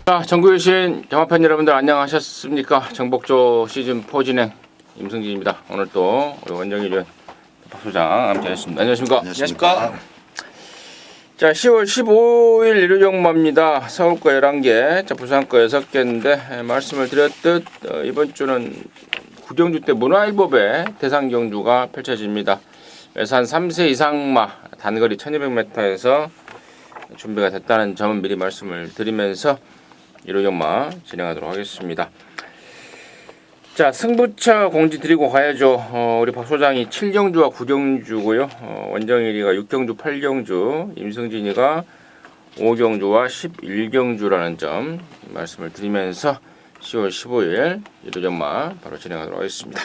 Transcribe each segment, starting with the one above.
자, 전국에 계신 경마팬 여러분들 안녕하셨습니까? 정복조 시즌4 진행 임승진입니다. 오늘 또 우리 원정일위원 박 소장 함께 하셨습니다. 안녕하십니까? 안녕하십니까? 자, 10월 15일 일요경마입니다. 서울거 11개, 자, 부산거 6개인데 말씀을 드렸듯 이번 주는 구경주 때 문화일보배 대상경주가 펼쳐집니다. 그래서 한 3세 이상마 단거리 1200m에서 준비가 됐다는 점은 미리 말씀을 드리면서 일요경마 진행하도록 하겠습니다. 자, 승부처 공지 드리고 가야죠. 우리 박 소장이 7경주와 9경주고요. 원정일이가 6경주, 8경주, 임승진이가 5경주와 11경주라는 점 말씀을 드리면서 10월 15일 일요경마 바로 진행하도록 하겠습니다.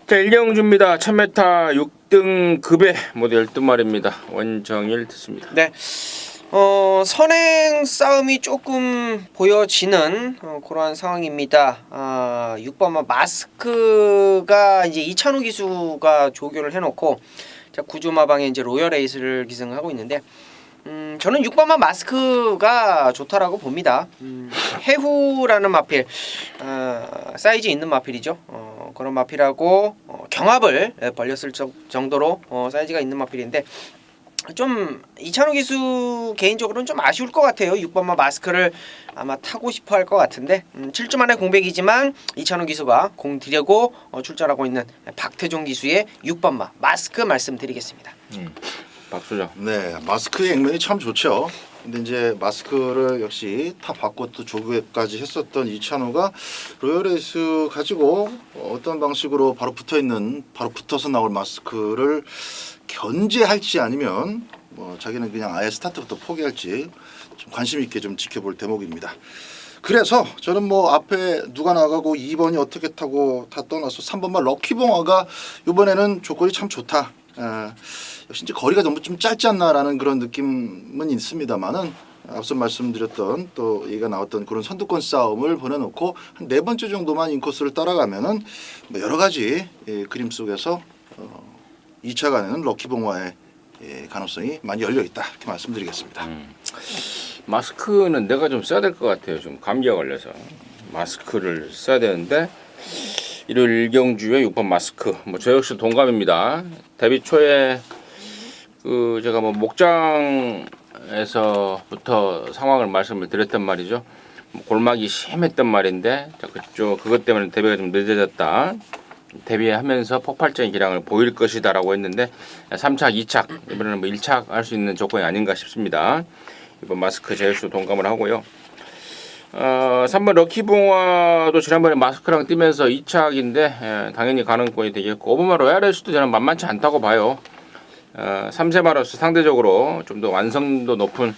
자, 1경주입니다. 1000m 6등급의 모두 12마리입니다. 원정일 듣습니다. 네. 선행 싸움이 조금 보여지는 그러한 상황입니다. 6번마 마스크가 이제 이찬우 기수가 조교를 해놓고 자, 구조마방에 이제 로열 에이스를 기승하고 있는데 저는 6번마 마스크가 좋다라고 봅니다. 해후라는 마필, 사이즈 있는 마필이죠. 그런 마필하고 경합을 벌렸을 정도로 사이즈가 있는 마필인데 좀 이찬우 기수 개인적으로는 좀 아쉬울 것 같아요. 6번마 마스크를 아마 타고 싶어 할 것 같은데 7주 만에 공백이지만 이찬우 기수가 공 들여고 출전하고 있는 박태종 기수의 6번마 마스크 말씀드리겠습니다. 박 소장. 네, 마스크의 액면이 참 좋죠. 근데 이제 마스크를 역시 타 받고 또 조교까지 했었던 이찬호가 로열에이스 가지고 어떤 방식으로 바로 붙어서 나올 마스크를 견제할지 아니면 뭐 자기는 그냥 아예 스타트부터 포기할지 좀 관심 있게 좀 지켜볼 대목입니다. 그래서 저는 뭐 앞에 누가 나가고 2번이 어떻게 타고 다 떠나서 3번만 럭키봉화가 이번에는 조건이 참 좋다. 역시 이제 거리가 너무 좀 짧지 않나라는 그런 느낌은 있습니다만은 앞서 말씀드렸던 또 얘기가 나왔던 그런 선두권 싸움을 보내놓고 한 4번째 정도만 인코스를 따라가면은 뭐 여러 가지 그림 속에서 2차 간에는 럭키봉화의 가능성이 많이 열려 있다 이렇게 말씀드리겠습니다. 마스크는 내가 좀 써야 될 것 같아요. 좀 감기가 걸려서 마스크를 써야 되는데 일요일 1경주에 6번 마스크. 뭐 저 역시 동감입니다. 데뷔 초에 제가 뭐 목장에서부터 상황을 말씀을 드렸단 말이죠. 골막이 심했단 말인데 그것 때문에 데뷔가 좀 늦어졌다. 데뷔하면서 폭발적인 기량을 보일 것이다라고 했는데 3착, 2착 이번에는 뭐 1착 할 수 있는 조건이 아닌가 싶습니다. 이번 마스크 제 역시 동감을 하고요. 3번 럭키봉화도 지난번에 마스크랑 뛰면서 2착인데 당연히 가능성이 되겠고 5번마 로얄에서도 저는 만만치 않다고 봐요. 3세마로서 상대적으로 좀 더 완성도 높은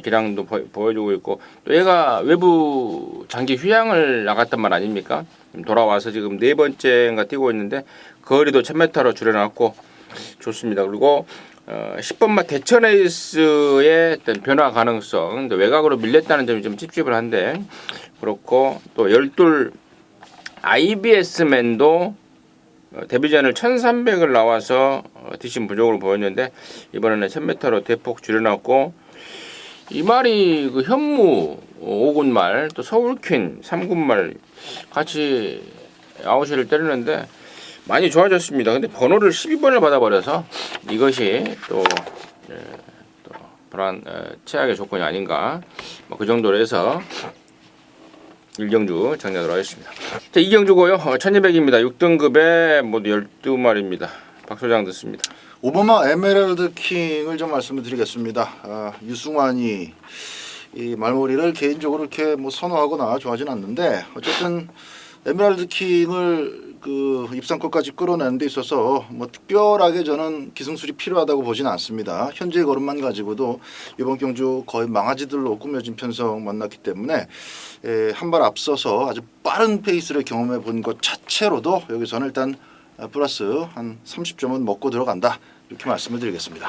기량도 보여주고 있고 또 얘가 외부 장기 휴양을 나갔단 말 아닙니까? 돌아와서 지금 4번째인가 뛰고 있는데 거리도 1000m로 줄여놨고 좋습니다. 그리고 10번마 대천에이스의 어떤 변화 가능성 외곽으로 밀렸다는 점이 좀 찝찝을 한데 그렇고 또 12 IBS맨도 데뷔전을 1300을 나와서 뒷심 부족을 보였는데 이번에는 1000m로 대폭 줄여놨고 이 말이 그 현무 5군말 또 서울퀸 3군말 같이 아웃을 때리는데 많이 좋아졌습니다. 근데 번호를 12번을 받아버려서 이것이 또 최악의 조건이 아닌가 뭐 그 정도로 해서 1경주 정리하도록 하겠습니다. 자, 2경주고요. 1200입니다. 6등급에 모두 12마리입니다. 박 소장 듣습니다. 5번마 에메랄드 킹을 좀 말씀을 드리겠습니다. 유승환이 이 말머리를 개인적으로 이렇게 뭐 선호하거나 좋아하진 않는데 어쨌든 에메랄드 킹을 그 입상권까지 끌어내는 데 있어서 뭐 특별하게 저는 기승술이 필요하다고 보지는 않습니다. 현재의 걸음만 가지고도 이번 경주 거의 망아지들로 꾸며진 편성 만났기 때문에 한 발 앞서서 아주 빠른 페이스를 경험해 본 것 자체로도 여기서는 일단 플러스 한 30점은 먹고 들어간다 이렇게 말씀을 드리겠습니다.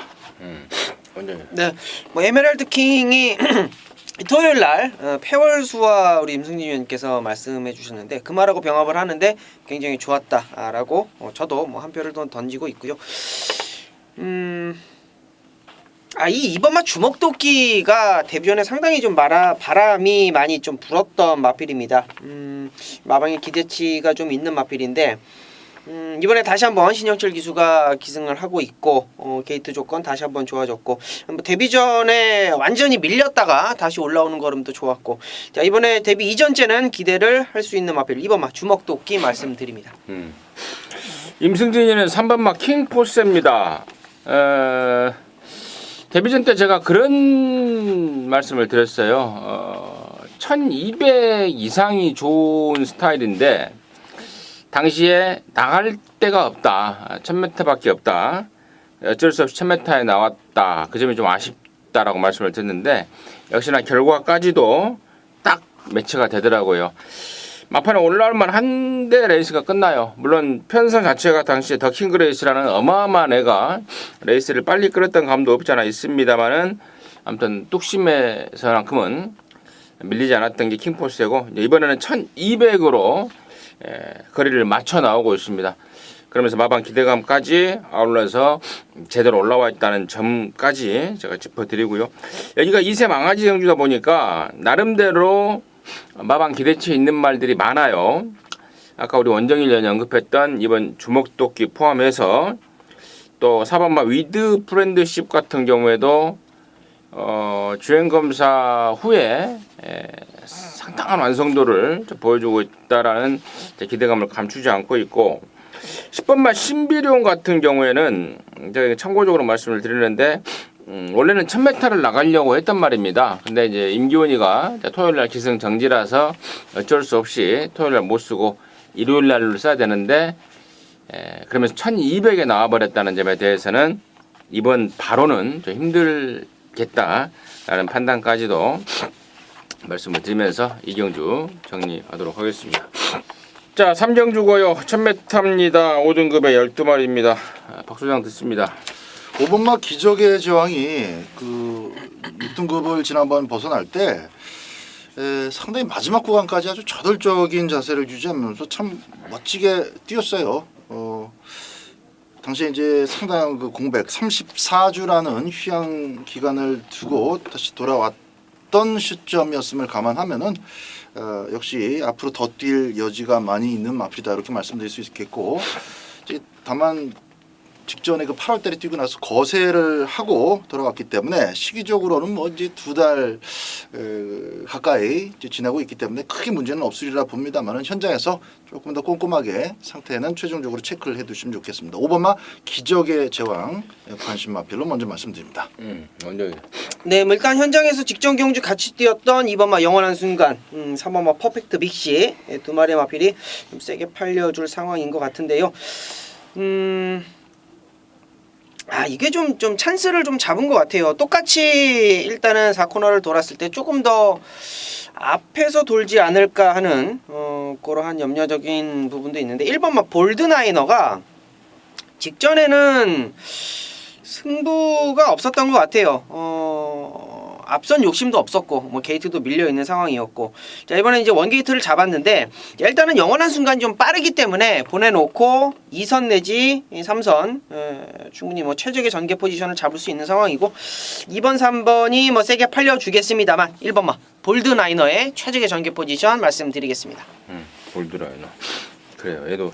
원장님. 네, 뭐 에메랄드 킹이 토요일 날 폐월수와 우리 임승진 위원께서 말씀해 주셨는데 그 말하고 병합을 하는데 굉장히 좋았다라고 저도 뭐 한 표를 던지고 있고요. 이 이번마 주먹도끼가 데뷔전에 상당히 좀 바람이 많이 좀 불었던 마필입니다. 마방의 기대치가 좀 있는 마필인데 이번에 다시 한번 신영철 기수가 기승을 하고 있고 게이트 조건 다시 한번 좋아졌고 뭐 데뷔전에 완전히 밀렸다가 다시 올라오는 걸음도 좋았고 자 이번에 데뷔 이전째는 기대를 할 수 있는 마필 이번마 주먹도끼 말씀드립니다. 임승진이는 3번마 킹포스입니다. 데뷔전 때 제가 그런 말씀을 드렸어요. 1200 이상이 좋은 스타일인데 당시에 나갈 데가 없다. 1000m밖에 없다. 어쩔 수 없이 1000m에 나왔다. 그 점이 좀 아쉽다라고 말씀을 드렸는데 역시나 결과까지도 딱 매치가 되더라고요. 막판에 올라올 만한데 레이스가 끝나요. 물론 편성 자체가 당시에 더 킹그 레이스라는 어마어마한 애가 레이스를 빨리 끌었던 감도 없지 않아 있습니다만은 아무튼 뚝심에서만큼은 밀리지 않았던 게 킹포스고 이번에는 1200으로 거리를 맞춰 나오고 있습니다. 그러면서 마방 기대감까지 아울러서 제대로 올라와 있다는 점까지 제가 짚어드리고요. 여기가 2세 망아지 경주다 보니까 나름대로 마방 기대치에 있는 말들이 많아요. 아까 우리 원정일 위원이 언급했던 이번 주먹도끼 포함해서 또 4번마 위드 프렌드십 같은 경우에도 주행검사 후에 상당한 완성도를 보여주고 있다라는 기대감을 감추지 않고 있고 10번마 신비룡 같은 경우에는 제가 참고적으로 말씀을 드리는데 원래는 1000m를 나가려고 했단 말입니다. 근데 이제 임기훈이가 토요일날 기승 정지라서 어쩔 수 없이 토요일날 못 쓰고 일요일날로 써야 되는데 그러면서 1200에 나와버렸다는 점에 대해서는 이번 바로는 좀 힘들겠다라는 판단까지도 말씀을 드리면서 이경주 정리하도록 하겠습니다. 자, 3경주고요. 1000m입니다. 5등급의 12마리입니다. 박 소장 듣습니다. 5번마 기적의 제왕이 그 6등급을 지난번 벗어날 때 상당히 마지막 구간까지 아주 저돌적인 자세를 유지하면서 참 멋지게 뛰었어요. 당시에 이제 상당한 그 공백 34주라는 휴양 기간을 두고 다시 돌아왔던 시점이었음을 감안하면은 역시 앞으로 더 뛸 여지가 많이 있는 마필이다 이렇게 말씀드릴 수 있겠고 이제 다만 직전에 그 8월달에 뛰고 나서 거세를 하고 돌아왔기 때문에 시기적으로는 뭐 이제 2달 가까이 이제 지나고 있기 때문에 크게 문제는 없으리라 봅니다만은 현장에서 조금 더 꼼꼼하게 상태는 최종적으로 체크를 해두시면 좋겠습니다. 5번마 기적의 제왕 관심 마필로 먼저 말씀드립니다. 먼저 네, 뭐 일단 현장에서 직전 경주 같이 뛰었던 2번마 영원한 순간, 3번마 퍼펙트 빅시 두 마리의 마필이 좀 세게 팔려줄 상황인 것 같은데요. 이게 좀 찬스를 좀 잡은 것 같아요. 똑같이 일단은 4코너를 돌았을 때 조금 더 앞에서 돌지 않을까 하는 그러한 염려적인 부분도 있는데 1번마 볼드나이너가 직전에는 승부가 없었던 것 같아요. 앞선 욕심도 없었고 뭐 게이트도 밀려 있는 상황이었고 자 이번에 이제 원게이트를 잡았는데 일단은 영원한 순간이 좀 빠르기 때문에 보내놓고 2선 내지 3선 충분히 뭐 최적의 전개 포지션을 잡을 수 있는 상황이고 2번 3번이 뭐 세게 팔려주겠습니다만 1번마 볼드나이너의 최적의 전개 포지션 말씀드리겠습니다. 볼드라이너 그래요. 얘도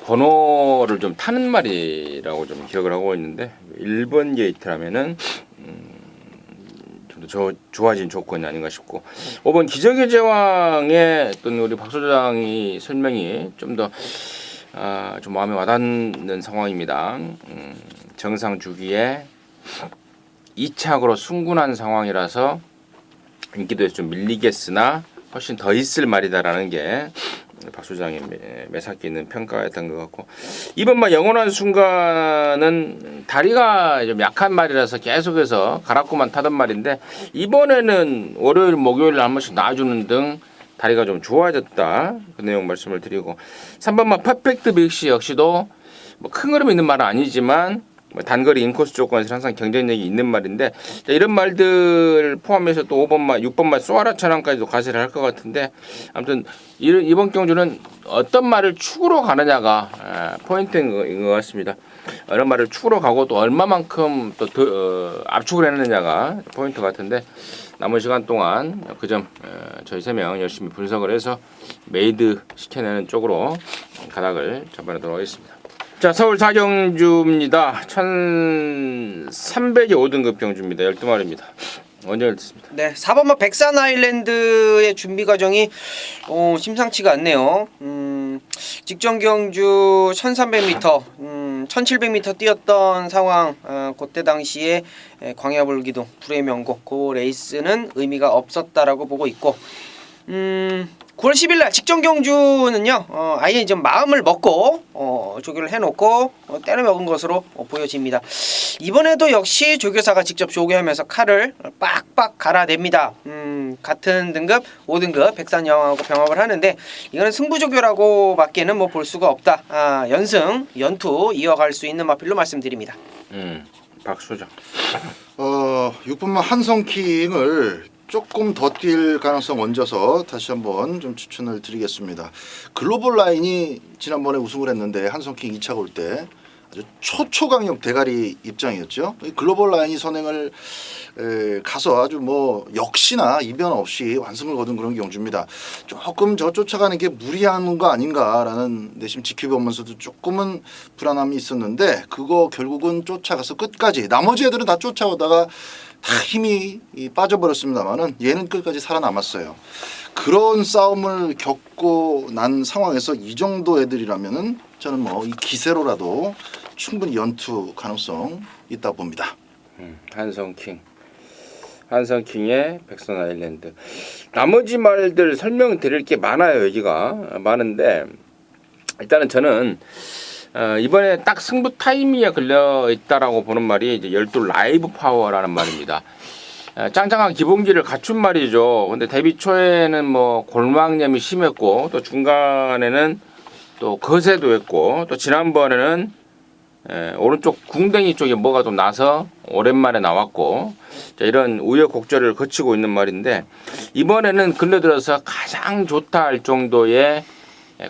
번호를 좀 타는 말이라고 좀 기억을 하고 있는데 1번 게이트라면은 좀 더 좋아진 조건이 아닌가 싶고 5번 기적의 제왕의 어떤 우리 박 소장이 설명이 좀 더 좀 마음에 와닿는 상황입니다. 정상 주기에 2착으로 순군한 상황이라서 인기도에서 좀 밀리겠으나 훨씬 더 있을 말이다라는 게 박 소장의 매사기 있는 평가였던 것 같고 2번마 영원한 순간은 다리가 좀 약한 말이라서 계속해서 가락구만 타던 말인데 이번에는 월요일 목요일 한 번씩 놔주는 등 다리가 좀 좋아졌다 그 내용 말씀을 드리고 3번마 퍼펙트 빅시 역시도 뭐 큰 그림 있는 말은 아니지만 뭐 단거리 인코스 조건에서 항상 경쟁력이 있는 말인데 자, 이런 말들 포함해서 또 5번 말, 6번 말 쏘아라 천왕까지도 과세를 할 것 같은데 아무튼 이번 경주는 어떤 말을 축으로 가느냐가 포인트인 것 같습니다. 어느 말을 축으로 가고 또 얼마만큼 또 압축을 해내느냐가 포인트 같은데 남은 시간 동안 그 점 저희 3명 열심히 분석을 해서 메이드 시켜내는 쪽으로 가닥을 잡아내도록 하겠습니다. 자, 서울 4경주입니다. 1300의 5등급 경주입니다. 12마리입니다. 먼저 읽겠습니다. 네, 4번마 백산 아일랜드의 준비 과정이 심상치가 않네요. 직전 경주 1300m, 1700m 뛰었던 상황, 그때 당시에 광야불기둥, 불의 명곡, 그 레이스는 의미가 없었다라고 보고 있고 9월 10일날 직전 경주는요 아예 좀 마음을 먹고 조교를 해놓고 때려 먹은 것으로 보여집니다. 이번에도 역시 조교사가 직접 조교하면서 칼을 빡빡 갈아냅니다. 같은 등급 5등급 백산여왕하고 병합을 하는데 이거는 승부조교라고 밖에는 뭐 볼 수가 없다. 연승 연투 이어갈 수 있는 마필로 말씀드립니다. 박수죠. 6번만 한성킹을 조금 더 뛸 가능성 얹어서 다시 한번 좀 추천을 드리겠습니다. 글로벌 라인이 지난번에 우승을 했는데 한성킹 2차 올 때 아주 초강력 대가리 입장이었죠. 글로벌 라인이 선행을 가서 아주 뭐 역시나 이변 없이 완승을 거둔 그런 경주입니다. 조금 저 쫓아가는 게 무리한 거 아닌가라는 내심 지켜보면서도 조금은 불안함이 있었는데 그거 결국은 쫓아가서 끝까지 나머지 애들은 다 쫓아오다가 다 힘이 빠져버렸습니다만은 얘는 끝까지 살아남았어요. 그런 싸움을 겪고 난 상황에서 이 정도 애들이라면은 저는 뭐 이 기세로라도 충분히 연투 가능성 있다 봅니다. 한성킹의 백선 아일랜드. 나머지 말들 설명드릴 게 많아요. 여기가 많은데 일단은 저는 이번에 딱 승부 타이밍에 걸려 있다라고 보는 말이 이제 12 라이브 파워라는 말입니다. 짱짱한 기본기를 갖춘 말이죠. 근데 데뷔 초에는 뭐 골막염이 심했고 또 중간에는 또 거세도 했고 또 지난번에는 오른쪽 궁뎅이 쪽에 뭐가 좀 나서 오랜만에 나왔고 자, 이런 우여곡절을 거치고 있는 말인데 이번에는 근래 들어서 가장 좋다 할 정도의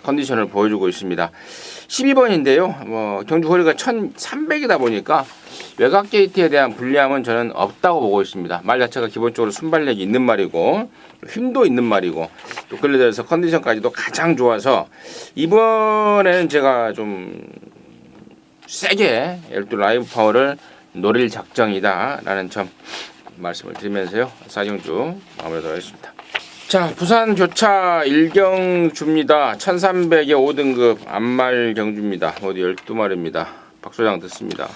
컨디션을 보여주고 있습니다. 12번인데요. 뭐 경주 거리가 1300이다 보니까 외곽 게이트에 대한 불리함은 저는 없다고 보고 있습니다. 말 자체가 기본적으로 순발력이 있는 말이고 힘도 있는 말이고 또 근래 들어서 컨디션까지도 가장 좋아서 이번에는 제가 좀 세게 12 라이브 파워를 노릴 작정이다 라는 점 말씀을 드리면서요 4경주 마무리하도록 하겠습니다. 자, 부산 교차 1경주입니다. 1300의 5등급 암말 경주입니다. 모두 12마리입니다. 박소장 듣습니다.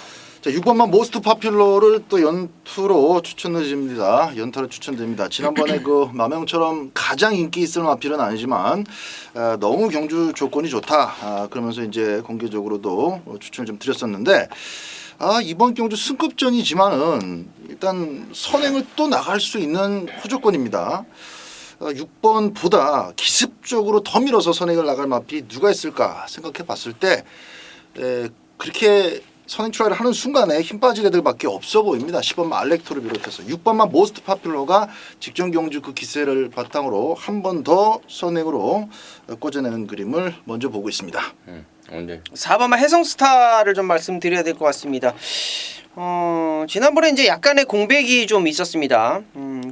자, 6번만 모스트 파퓰러를 또 연투로 추천드립니다. 연타로 추천드립니다. 지난번에 그 마명처럼 가장 인기 있을 마필은 아니지만 너무 경주 조건이 좋다. 그러면서 이제 공개적으로도 추천을 좀 드렸었는데 이번 경주 승급전이지만은 일단 선행을 또 나갈 수 있는 호조건입니다. 6번보다 기습적으로 더 밀어서 선행을 나갈 마필이 누가 있을까 생각해 봤을 때 그렇게 선행 트라이를 하는 순간에 힘 빠진 애들밖에 없어 보입니다. 10번만 알렉토를 비롯해서 6번만 모스트 파퓰러가 직전 경주 그 기세를 바탕으로 한 번 더 선행으로 꽂아내는 그림을 먼저 보고 있습니다. 네. 4번만 해성스타를 좀 말씀드려야 될 것 같습니다. 지난번에 이제 약간의 공백이 좀 있었습니다.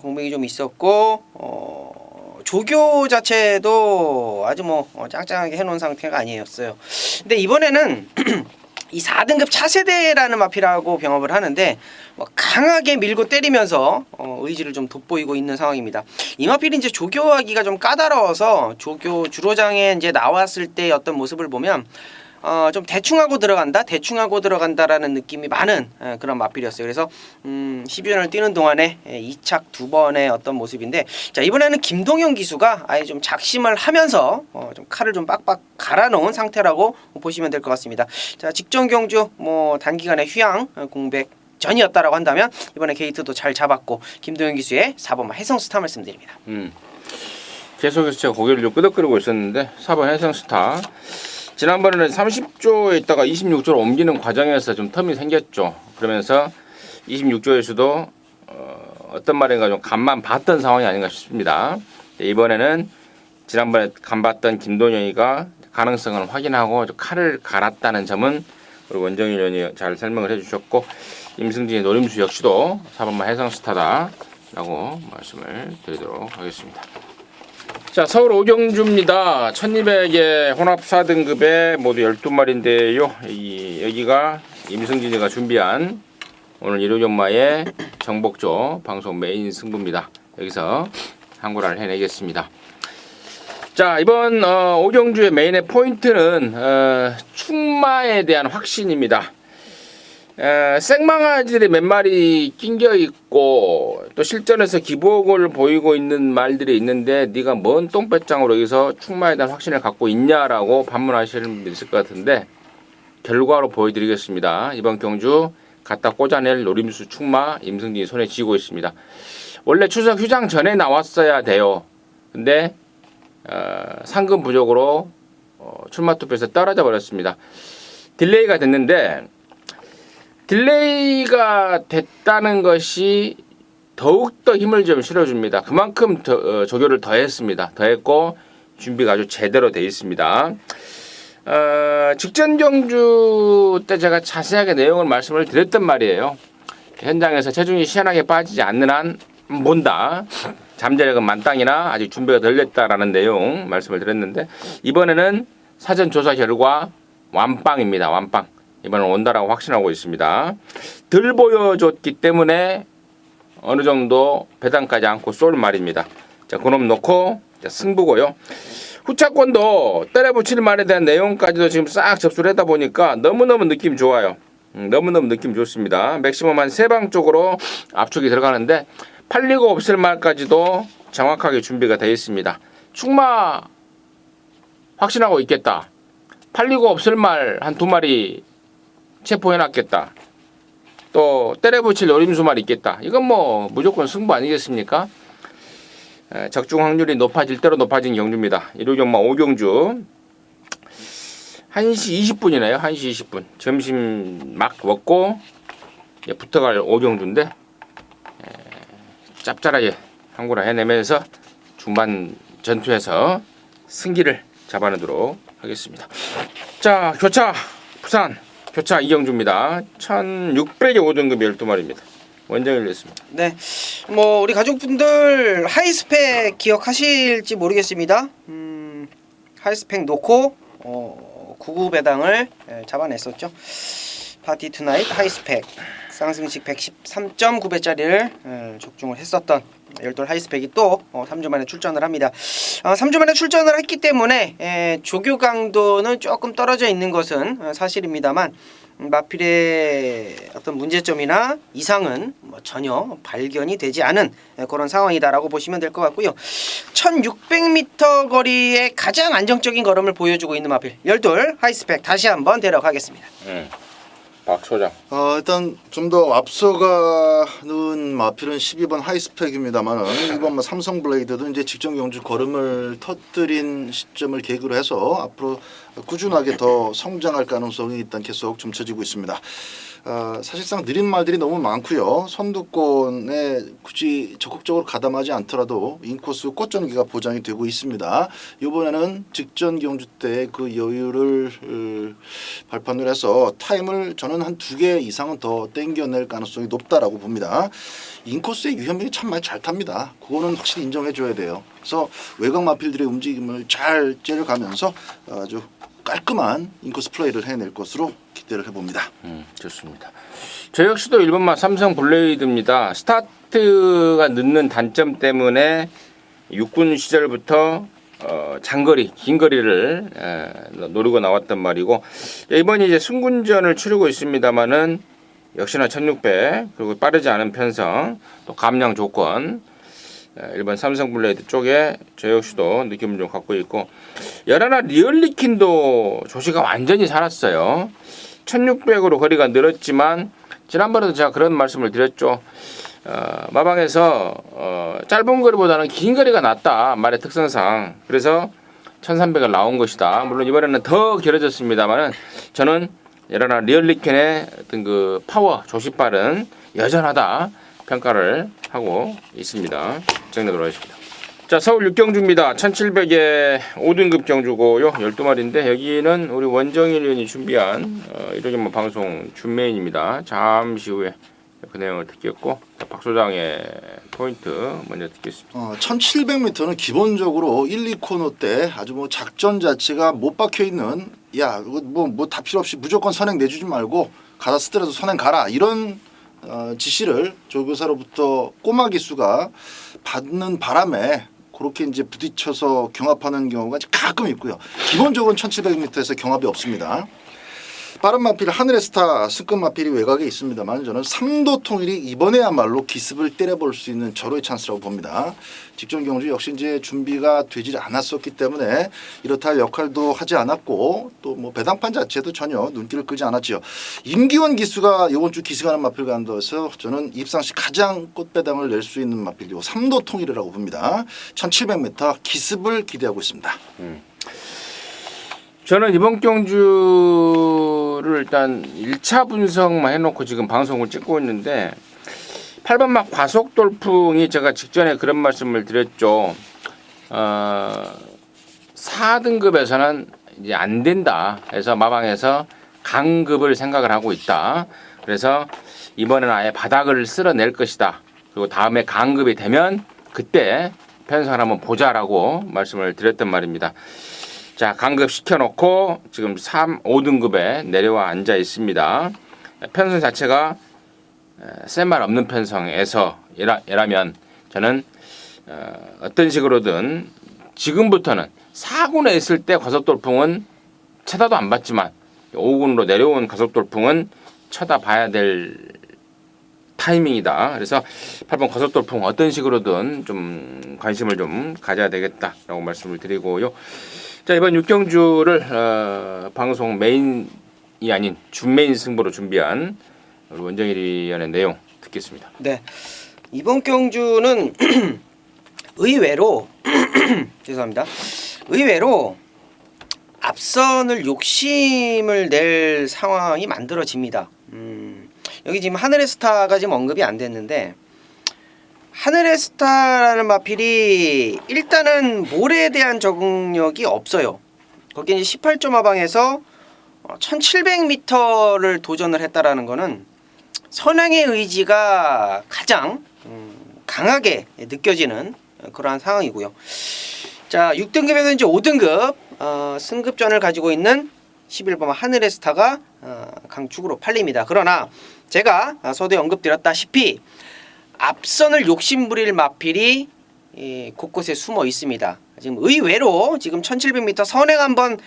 공백이 좀 있었고 조교 자체도 아주 뭐 짱짱하게 해놓은 상태가 아니었어요. 근데 이번에는 이 4등급 차세대라는 마필하고 병합을 하는데 뭐 강하게 밀고 때리면서 의지를 좀 돋보이고 있는 상황입니다. 이 마필이 이제 조교하기가 좀 까다로워서 조교 주로장에 이제 나왔을 때 어떤 모습을 보면 좀 대충하고 들어간다라는 느낌이 많은 그런 마필이었어요. 그래서 12전을 뛰는 동안에 2착 2번의 어떤 모습인데 자 이번에는 김동현 기수가 아예 좀 작심을 하면서 좀 칼을 좀 빡빡 갈아놓은 상태라고 보시면 될 것 같습니다. 자 직전 경주 뭐 단기간에 휴양 공백 전이었다라고 한다면 이번에 게이트도 잘 잡았고 김동현 기수의 4번만 해성스타 말씀드립니다. 계속해서 제가 고개를 좀 끄덕거리고 있었는데 4번 해성스타 지난번에는 30조에 있다가 26조로 옮기는 과정에서 좀 텀이 생겼죠. 그러면서 26조에서도 어떤 말인가 좀 간만 봤던 상황이 아닌가 싶습니다. 이번에는 지난번에 간 봤던 김동연이가 가능성을 확인하고 칼을 갈았다는 점은 우리 원정일 의원이 잘 설명을 해주셨고, 임승진의 노림수 역시도 사법마 해성스타다라고 말씀을 드리도록 하겠습니다. 자, 서울 오경주입니다. 1200의 혼합 4등급에 모두 12마리인데요. 여기가 임승진이가 준비한 오늘 일요전마의 정복조 방송 메인 승부입니다. 여기서 항구라를 해내겠습니다. 자, 이번 오경주의 메인의 포인트는 충마에 대한 확신입니다. 생망아지들이 몇 마리 낑겨 있고 또 실전에서 기복을 보이고 있는 말들이 있는데 네가 뭔 똥배짱으로 여기서 충마에 대한 확신을 갖고 있냐라고 반문하시는 분들 있을 것 같은데, 결과로 보여드리겠습니다. 이번 경주 갖다 꽂아낼 노림수 충마 임승진이 손에 쥐고 있습니다. 원래 추석 휴장 전에 나왔어야 돼요. 근데 상금 부족으로 출마 투표에서 떨어져 버렸습니다. 딜레이가 됐는데, 딜레이가 됐다는 것이 더욱더 힘을 좀 실어줍니다. 그만큼 조교를 더했습니다. 더했고 준비가 아주 제대로 되어 있습니다. 직전 경주 때 제가 자세하게 내용을 말씀을 드렸단 말이에요. 현장에서 체중이 시원하게 빠지지 않는 한 몬다. 잠재력은 만땅이나 아직 준비가 덜 됐다라는 내용 말씀을 드렸는데, 이번에는 사전 조사 결과 완빵입니다. 완빵. 이번엔 온다라고 확신하고 있습니다. 덜 보여줬기 때문에 어느 정도 배당까지 않고 쏠 말입니다. 자, 그놈 놓고 승부고요. 후차권도 때려붙일 말에 대한 내용까지도 지금 싹 접수를 하다 보니까 너무너무 느낌 좋아요. 너무너무 느낌 좋습니다. 맥시멈 한 3방 쪽으로 압축이 들어가는데 팔리고 없을 말까지도 정확하게 준비가 되어 있습니다. 충마 확신하고 있겠다. 팔리고 없을 말 한 2마리 체포해놨겠다. 또 때려붙일 노림수 말 있겠다. 이건 뭐 무조건 승부 아니겠습니까? 적중 확률이 높아질 대로 높아진 경주입니다. 일요경마 5경주 1시 20분이네요. 1시 20분 점심 막 먹고 붙어갈 5경주인데 짭짤하게 항구라 해내면서 중반 전투에서 승기를 잡아내도록 하겠습니다. 자, 교차 부산 교차 이경주입니다. 1600의 5등급 12마리입니다. 원정일 냈습니다. 네, 뭐 우리 가족분들 하이스펙 기억하실지 모르겠습니다. 하이스펙 놓고 99 배당을 잡아냈었죠. 파티 투나잇 하이스펙 상승식 113.9배짜리를 적중을 했었던 열돌 하이스펙이 또 3주 만에 출전을 합니다. 3주 만에 출전을 했기 때문에 조교 강도는 조금 떨어져 있는 것은 사실입니다만, 마필의 어떤 문제점이나 이상은 뭐 전혀 발견이 되지 않은 그런 상황이다라고 보시면 될 것 같고요. 1600m 거리에 가장 안정적인 걸음을 보여주고 있는 마필 열돌 하이스펙 다시 한번 데려가겠습니다. 박 소장. 일단 좀 더 앞서가는 마필은 12번 하이스펙입니다만은 이번 뭐 삼성 블레이드도 이제 직전 경주 걸음을 터뜨린 시점을 계기로 해서 앞으로 꾸준하게 더 성장할 가능성이 일단 계속 좀 처지고 있습니다. 사실상 느린 말들이 너무 많고요. 선두권에 굳이 적극적으로 가담하지 않더라도 인코스 꽃전기가 보장이 되고 있습니다. 이번에는 직전 경주 때 그 여유를 발판을 해서 타임을 저는 한 2개 이상은 더 땡겨낼 가능성이 높다라고 봅니다. 인코스의 유현민이 참 많이 잘 탑니다. 그거는 확실히 인정해줘야 돼요. 그래서 외곽 마필들의 움직임을 잘 째려가면서 아주 깔끔한 인코스 플레이를 해낼 것으로 기대를 해봅니다. 좋습니다. 저 역시도 1번마 삼성 블레이드입니다. 스타트가 늦는 단점 때문에 육군 시절부터 장거리, 긴 거리를 노리고 나왔단 말이고, 이번이 이제 승군전을 치르고 있습니다만은 역시나 1600 그리고 빠르지 않은 편성 또 감량 조건 1번 삼성 블레이드 쪽에 저 역시도 느낌을 좀 갖고 있고, 열하나 리얼리킨도 조시가 완전히 살았어요. 1600으로 거리가 늘었지만 지난번에도 제가 그런 말씀을 드렸죠. 마방에서 짧은 거리보다는 긴 거리가 낫다, 말의 특성상. 그래서 1300을 나온 것이다. 물론 이번에는 더 길어졌습니다만은 저는 여러나 리얼리켄의 어떤 그 파워 조시발은 여전하다 평가를 하고 있습니다. 정리하도록 하겠습니다. 자, 서울 6경주입니다. 1700에 5등급 경주고요. 12마리인데 여기는 우리 원정일 의원이 준비한 이러저뭐 방송 준메인입니다. 잠시 후에 그 내용을 듣겠고 박 소장의 포인트 먼저 듣겠습니다. 1700m는 기본적으로 1, 2코너 때 아주 뭐 작전 자체가 못 박혀 있는 야 뭐 다 필요 없이 무조건 선행 내주지 말고 가다 쓰더라도 선행 가라 이런 지시를 조교사로부터 꼬마 기수가 받는 바람에 그렇게 이제 부딪혀서 경합하는 경우가 가끔 있고요. 기본적으로는 1700m에서 경합이 없습니다. 빠른 마필 하늘의 스타 승급 마필이 외곽에 있습니다만 저는 3도 통일이 이번에야말로 기습을 때려볼 수 있는 절호의 찬스라고 봅니다. 직전 경주 역시 이제 준비가 되지 않았었기 때문에 이렇다 할 역할도 하지 않았고 또 뭐 배당판 자체도 전혀 눈길을 끄지 않았지요. 임기원 기수가 이번 주 기승하는 마필 가운데서 저는 입상시 가장 꽃배당을 낼 수 있는 마필이고 3도 통일이라고 봅니다. 1700m 기습을 기대하고 있습니다. 저는 이번 경주를 일단 1차 분석만 해놓고 지금 방송을 찍고 있는데 8번막 과속돌풍이 제가 직전에 그런 말씀을 드렸죠. 4등급에서는 이제 안 된다 해서 마방에서 강급을 생각을 하고 있다. 그래서 이번에는 아예 바닥을 쓸어낼 것이다. 그리고 다음에 강급이 되면 그때 편성을 한번 보자라고 말씀을 드렸단 말입니다. 자, 강급 시켜놓고 지금 5등급에 내려와 앉아 있습니다. 편성 자체가 센 말 없는 편성에서 이라면 저는 어떤 식으로든 지금부터는 4군에 있을 때 과속돌풍은 쳐다도 안 봤지만 5군으로 내려온 과속돌풍은 쳐다봐야 될 타이밍이다. 그래서 8번 과속돌풍 어떤 식으로든 좀 관심을 좀 가져야 되겠다라고 말씀을 드리고요. 자, 이번 6경주를 방송 메인이 아닌 준메인 승부로 준비한 우리 원정일 위원의 내용 듣겠습니다. 네, 이번 경주는 의외로 죄송합니다. 의외로 앞선을 욕심을 낼 상황이 만들어집니다. 여기 지금 하늘의 스타가 지금 언급이 안 됐는데 하늘의 스타라는 마필이 일단은 모래에 대한 적응력이 없어요. 거기 이제 18점 하방에서 1700m를 도전을 했다라는 거는 선행의 의지가 가장 강하게 느껴지는 그러한 상황이고요. 자, 6등급에서 이제 5등급 승급전을 가지고 있는 11번 하늘의 스타가 강축으로 팔립니다. 그러나 제가 서두에 언급드렸다시피 앞선을 욕심부릴 마필이 곳곳에 숨어 있습니다. 지금 의외로 지금 1700m 선행 한번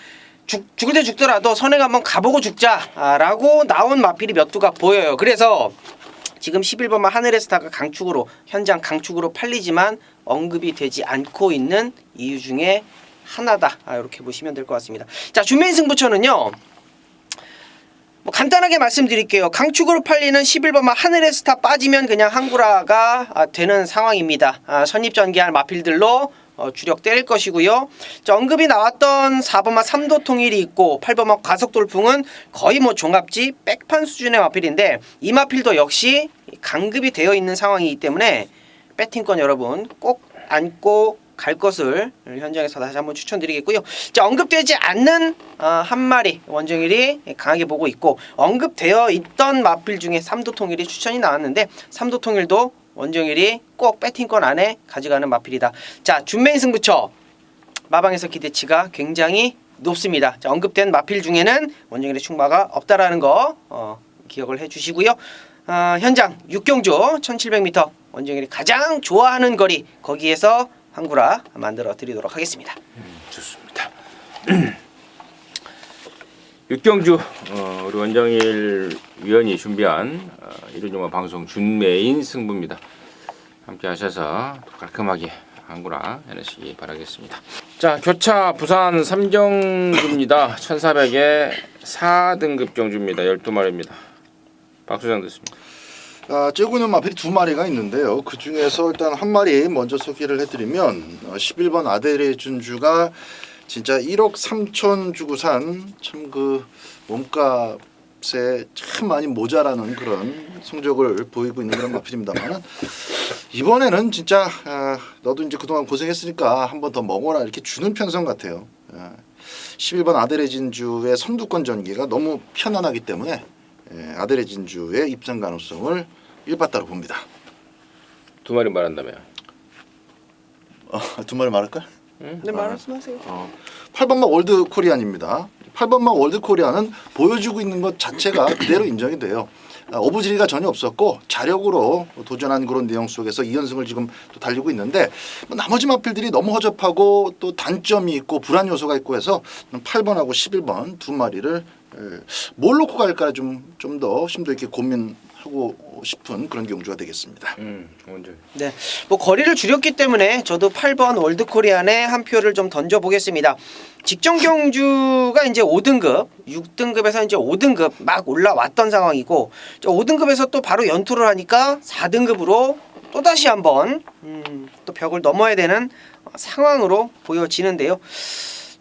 죽을 때 죽더라도 선행 한번 가보고 죽자라고 나온 마필이 몇 두가 보여요. 그래서 지금 11번만 하늘의 스타가 강축으로 현장 강축으로 팔리지만 언급이 되지 않고 있는 이유 중에 하나다. 이렇게 보시면 될 것 같습니다. 자, 준메인 승부처는요. 뭐 간단하게 말씀드릴게요. 강축으로 팔리는 11번만 하늘의 스타 빠지면 그냥 항구라가 되는 상황입니다. 선입전개할 마필들로 주력 때릴 것이고요. 자, 언급이 나왔던 4번만 3도 통일이 있고 8번만 과속돌풍은 거의 뭐 종합지 백판 수준의 마필인데 이 마필도 역시 강급이 되어 있는 상황이기 때문에 배팅권 여러분 꼭 안고 갈 것을 현장에서 다시 한번 추천드리겠고요. 자, 언급되지 않는 한 마리 원정일이 강하게 보고 있고 언급되어 있던 마필 중에 3도 통일이 추천이 나왔는데 3도 통일도 원정일이 꼭 배팅권 안에 가져가는 마필이다. 자, 준메인 승부처 마방에서 기대치가 굉장히 높습니다. 자, 언급된 마필 중에는 원정일의 충마가 없다라는 거 기억을 해주시고요. 현장 6경주 1700m 원정일이 가장 좋아하는 거리 거기에서 항구라 만들어 드리도록 하겠습니다. 좋습니다. 6경주 우리 원정일 위원이 준비한 이루종화 방송 준메인 승부입니다. 함께 하셔서 깔끔하게 항구라 해내시기 바라겠습니다. 자, 교차 부산 3경주입니다. 1400에 4등급 경주입니다. 12마리입니다. 박 소장 듣습니다. 쬐고 있는 마필이 2마리가 있는데요. 그 중에서 일단 한 마리 먼저 소개를 해드리면 11번 아델의 준주가 진짜 1억 3천 주고 산 참 그 몸값에 참 많이 모자라는 그런 성적을 보이고 있는 그런 마필입니다만은 이번에는 진짜 너도 이제 그동안 고생했으니까 한 번 더 먹어라 이렇게 주는 편성 같아요. 11번 아데레진주의 선두권 전개가 너무 편안하기 때문에 아데레진주의 입상 가능성을 1바따로 봅니다. 두 마리 말한다며. 두 마리 말할까? 응? 네, 말씀하세요. 8번마 월드 코리안입니다. 8번마 월드 코리안은 보여주고 있는 것 자체가 그대로 인정이 돼요. 어부지리가 전혀 없었고 자력으로 도전한 그런 내용 속에서 2연승을 지금 또 달리고 있는데 나머지 마필들이 너무 허접하고 또 단점이 있고 불안 요소가 있고 해서 8번하고 11번 두 마리를 뭘 놓고 갈까 좀 더 심도 있게 고민하고 싶은 그런 경주가 되겠습니다. 먼저. 네, 뭐 거리를 줄였기 때문에 저도 8번 월드 코리안에 한 표를 좀 던져 보겠습니다. 직전 경주가 이제 5등급, 6등급에서 이제 5등급 막 올라왔던 상황이고 5등급에서 또 바로 연투를 하니까 4등급으로 또 다시 한번 또 벽을 넘어야 되는 상황으로 보여지는데요.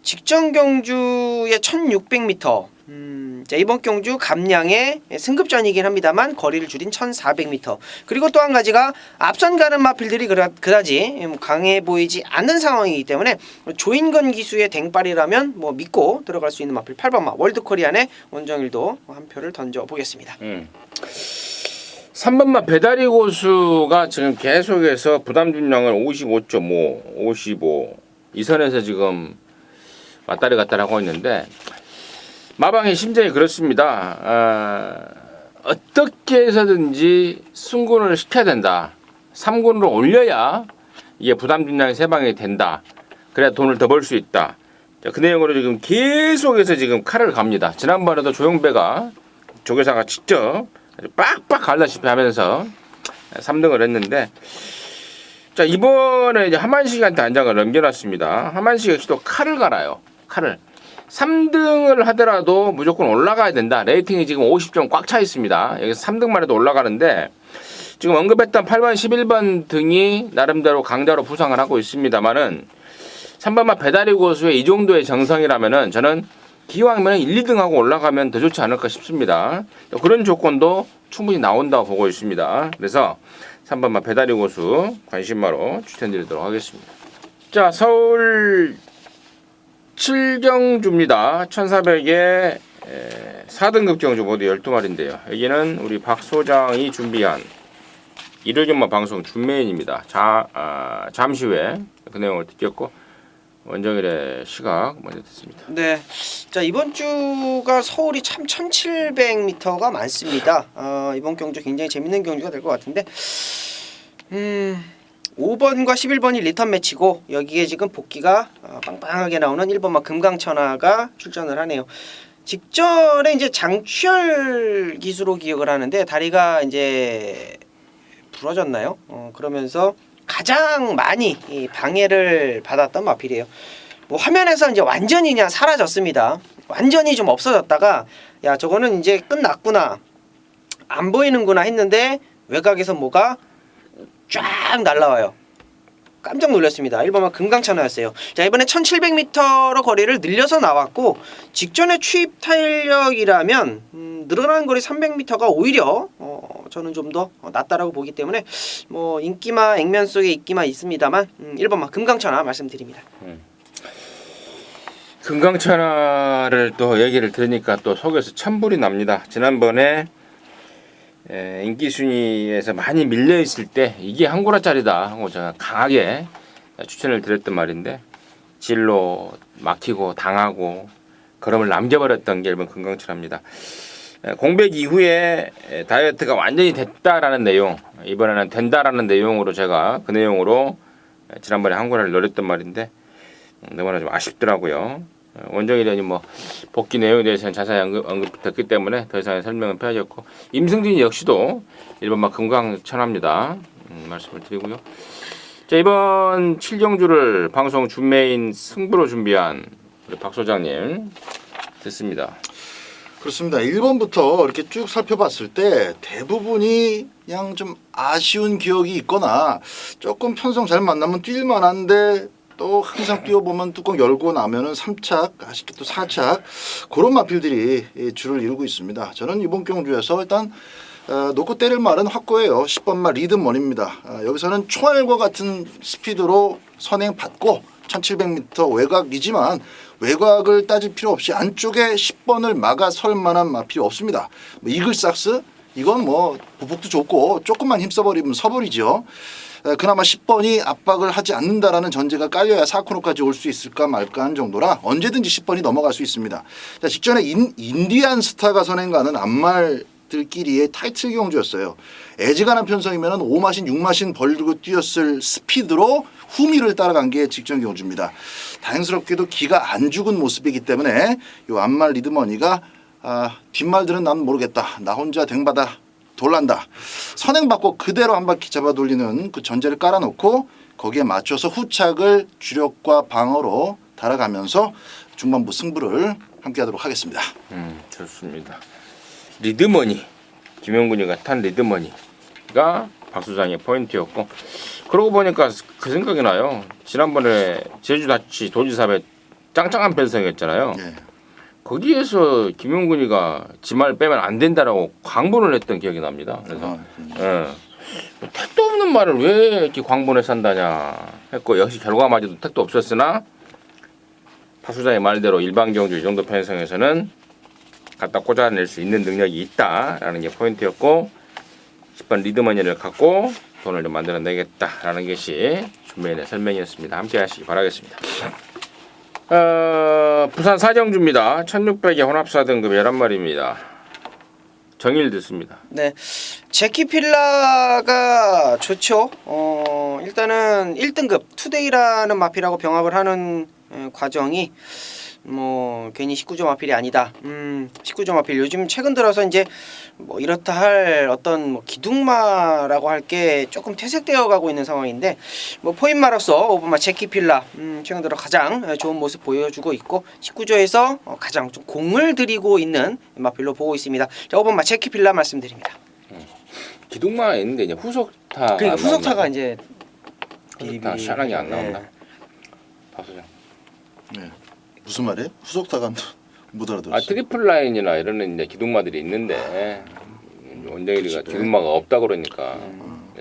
직전 경주의 1600m, 자, 이번 경주 감량의 승급전이긴 합니다만 거리를 줄인 1400m. 그리고 또 한 가지가 앞선 가는 마필들이 그다지 강해 보이지 않는 상황이기 때문에 조인건 기수의 댕빨이라면 뭐 믿고 들어갈 수 있는 마필 8번마 월드 코리안의 원정일도 한 표를 던져 보겠습니다. 3번마 배다리 고수가 지금 계속해서 부담 중량을 55.5, 55 이 선에서 지금 왔다리 갔다리 하고 있는데 마방의 심정이 그렇습니다. 어떻게 해서든지 승군을 시켜야 된다. 3군으로 올려야 이게 부담 중량이 세방이 된다. 그래야 돈을 더 벌 수 있다. 자, 그 내용으로 지금 계속해서 지금 칼을 갑니다. 지난번에도 조용배가 조교사가 직접 아주 빡빡 갈다시피 하면서 3등을 했는데 자 이번에 이제 하만식한테 안장을 넘겨놨습니다. 하만식 역시도 칼을 갈아요. 칼을 3등을 하더라도 무조건 올라가야 된다. 레이팅이 지금 50점 꽉 차 있습니다. 여기서 3등만 해도 올라가는데 지금 언급했던 8번, 11번 등이 나름대로 강자로 부상을 하고 있습니다만은 3번마 배다리 고수의 이 정도의 정성이라면은 저는 기왕이면 1, 2등하고 올라가면 더 좋지 않을까 싶습니다. 그런 조건도 충분히 나온다고 보고 있습니다. 그래서 3번마 배다리 고수 관심마로 추천드리도록 하겠습니다. 자, 서울 7경주입니다. 1400에 4등급 경주 모두 12마리인데요. 여기는 우리 박 소장이 준비한 일요일경마 방송 준메인입니다. 잠시 후에 그 내용을 듣겠고 원정일의 시각 먼저 듣습니다. 네, 자 이번 주가 서울이 참 1700m가 많습니다. 이번 경주 굉장히 재밌는 경주가 될 것 같은데 5번과 11번이 리턴 매치고 여기에 지금 복귀가 빵빵하게 나오는 1번마 금강천하가 출전을 하네요. 직전에 이제 장취열 기수로 기억을 하는데 다리가 이제 부러졌나요? 그러면서 가장 많이 이 방해를 받았던 마필이에요. 뭐 화면에서 이제 완전히 그냥 사라졌습니다. 완전히 좀 없어졌다가 야 저거는 이제 끝났구나 안 보이는구나 했는데 외곽에서 뭐가 쫙 날라와요. 깜짝 놀랐습니다. 1번은 금강천하였어요. 자 이번에 1700m로 거리를 늘려서 나왔고 직전의 추입 탄력이라면 늘어난 거리 300m가 오히려 저는 좀 더 낫다라고 보기 때문에 뭐 인기마 액면 속에 있기만 있습니다만 1번만 금강천하 말씀드립니다. 금강천하를 또 얘기를 들으니까 또 속에서 찬불이 납니다. 지난번에 인기 순위에서 많이 밀려 있을 때 이게 한 고라짜리다 하고 제가 강하게 추천을 드렸던 말인데 진로 막히고 당하고 걸음을 남겨버렸던 게 1번 금강천하입니다. 공백 이후에 다이어트가 완전히 됐다라는 내용, 이번에는 된다라는 내용으로 제가 그 내용으로 지난번에 한 고라를 노렸던 말인데 너무나 좀 아쉽더라고요. 원정일이 뭐 복귀 내용에 대해서는 자세히 언급됐기 때문에 더 이상의 설명은 피하겠고 임승진 역시도 1번마 금강천하입니다. 말씀을 드리고요. 자 이번 7경주를 방송 준메인 승부로 준비한 우리 박 소장님 듣습니다. 그렇습니다. 1번부터 이렇게 쭉 살펴봤을 때 대부분이 그냥 좀 아쉬운 기억이 있거나 조금 편성 잘 만나면 뛸만한데 또 항상 뛰어보면 뚜껑 열고 나면은 3착, 아쉽게 또 4착 그런 마필들이 줄을 이루고 있습니다. 저는 이번 경주에서 일단 놓고 때릴 말은 확고해요. 10번 말 리드머니입니다. 여기서는 총알과 같은 스피드로 선행 받고 1700m 외곽이지만 외곽을 따질 필요 없이 안쪽에 10번을 막아설 만한 마필이 없습니다. 뭐 이글삭스 이건 뭐 보폭도 좋고 조금만 힘써버리면 서버리죠. 그나마 10번이 압박을 하지 않는다라는 전제가 깔려야 4코너까지 올 수 있을까 말까 한 정도라 언제든지 10번이 넘어갈 수 있습니다. 자, 직전에 인디안 스타가 선행가는 앞말들끼리의 타이틀 경주였어요. 애지간한 편성이면 5마신 6마신 벌리고 뛰었을 스피드로 후미를 따라간 게 직전 경주입니다. 다행스럽게도 기가 안 죽은 모습이기 때문에 이 앞말 리드머니가 뒷말들은 난 모르겠다. 나 혼자 댕받아 돌란다. 선행받고 그대로 한 바퀴 잡아 돌리는 그 전제를 깔아놓고 거기에 맞춰서 후착을 주력과 방어로 달아가면서 중반부 승부를 함께하도록 하겠습니다. 좋습니다. 리드머니 김영군이가 탄 리드머니가 박수장의 포인트였고 그러고 보니까 그 생각이 나요. 지난번에 제주다치 도지사배 짱짱한 편성이었잖아요. 예. 거기에서 김용근이가 지 말 빼면 안 된다라고 광분을 했던 기억이 납니다. 그래서 택도 없는 말을 왜 이렇게 광분해서 한다냐 했고 역시 결과마저도 택도 없었으나 박수장의 말대로 일반경주 이 정도 편성에서는 갖다 꽂아낼 수 있는 능력이 있다라는 게 포인트였고 10번 리드머니를 갖고 돈을 좀 만들어내겠다라는 것이 준비인의 설명이었습니다. 함께 하시기 바라겠습니다. 부산 사정주입니다. 1600의 혼합사 등급 11마리입니다. 정일 듣습니다. 네, 제키필라가 좋죠. 일단은 1등급 투데이라는 마필하고 병합을 하는 과정이 뭐 괜히 19조 마필이 아니다. 19조 마필 요즘 최근 들어서 이제 뭐 이렇다 할 어떤 뭐 기둥마라고 할 게 조금 퇴색되어 가고 있는 상황인데 뭐 포인마로서 오버마 제키필라 최근 들어 가장 좋은 모습 보여주고 있고 19조에서 가장 좀 공을 들이고 있는 마필로 보고 있습니다. 자, 오버마 제키필라 말씀드립니다. 기둥만 있는데 이제 후속타 그러니까 후속타가 이제 후속타 시원하게 안 나온다. 박수장. 네. 무슨 말이에요? 후속타가 못 알아들었어요. 트리플 라인이나 이런 이제 기둥마들이 있는데 원정일이가 기둥마가 없다 그러니까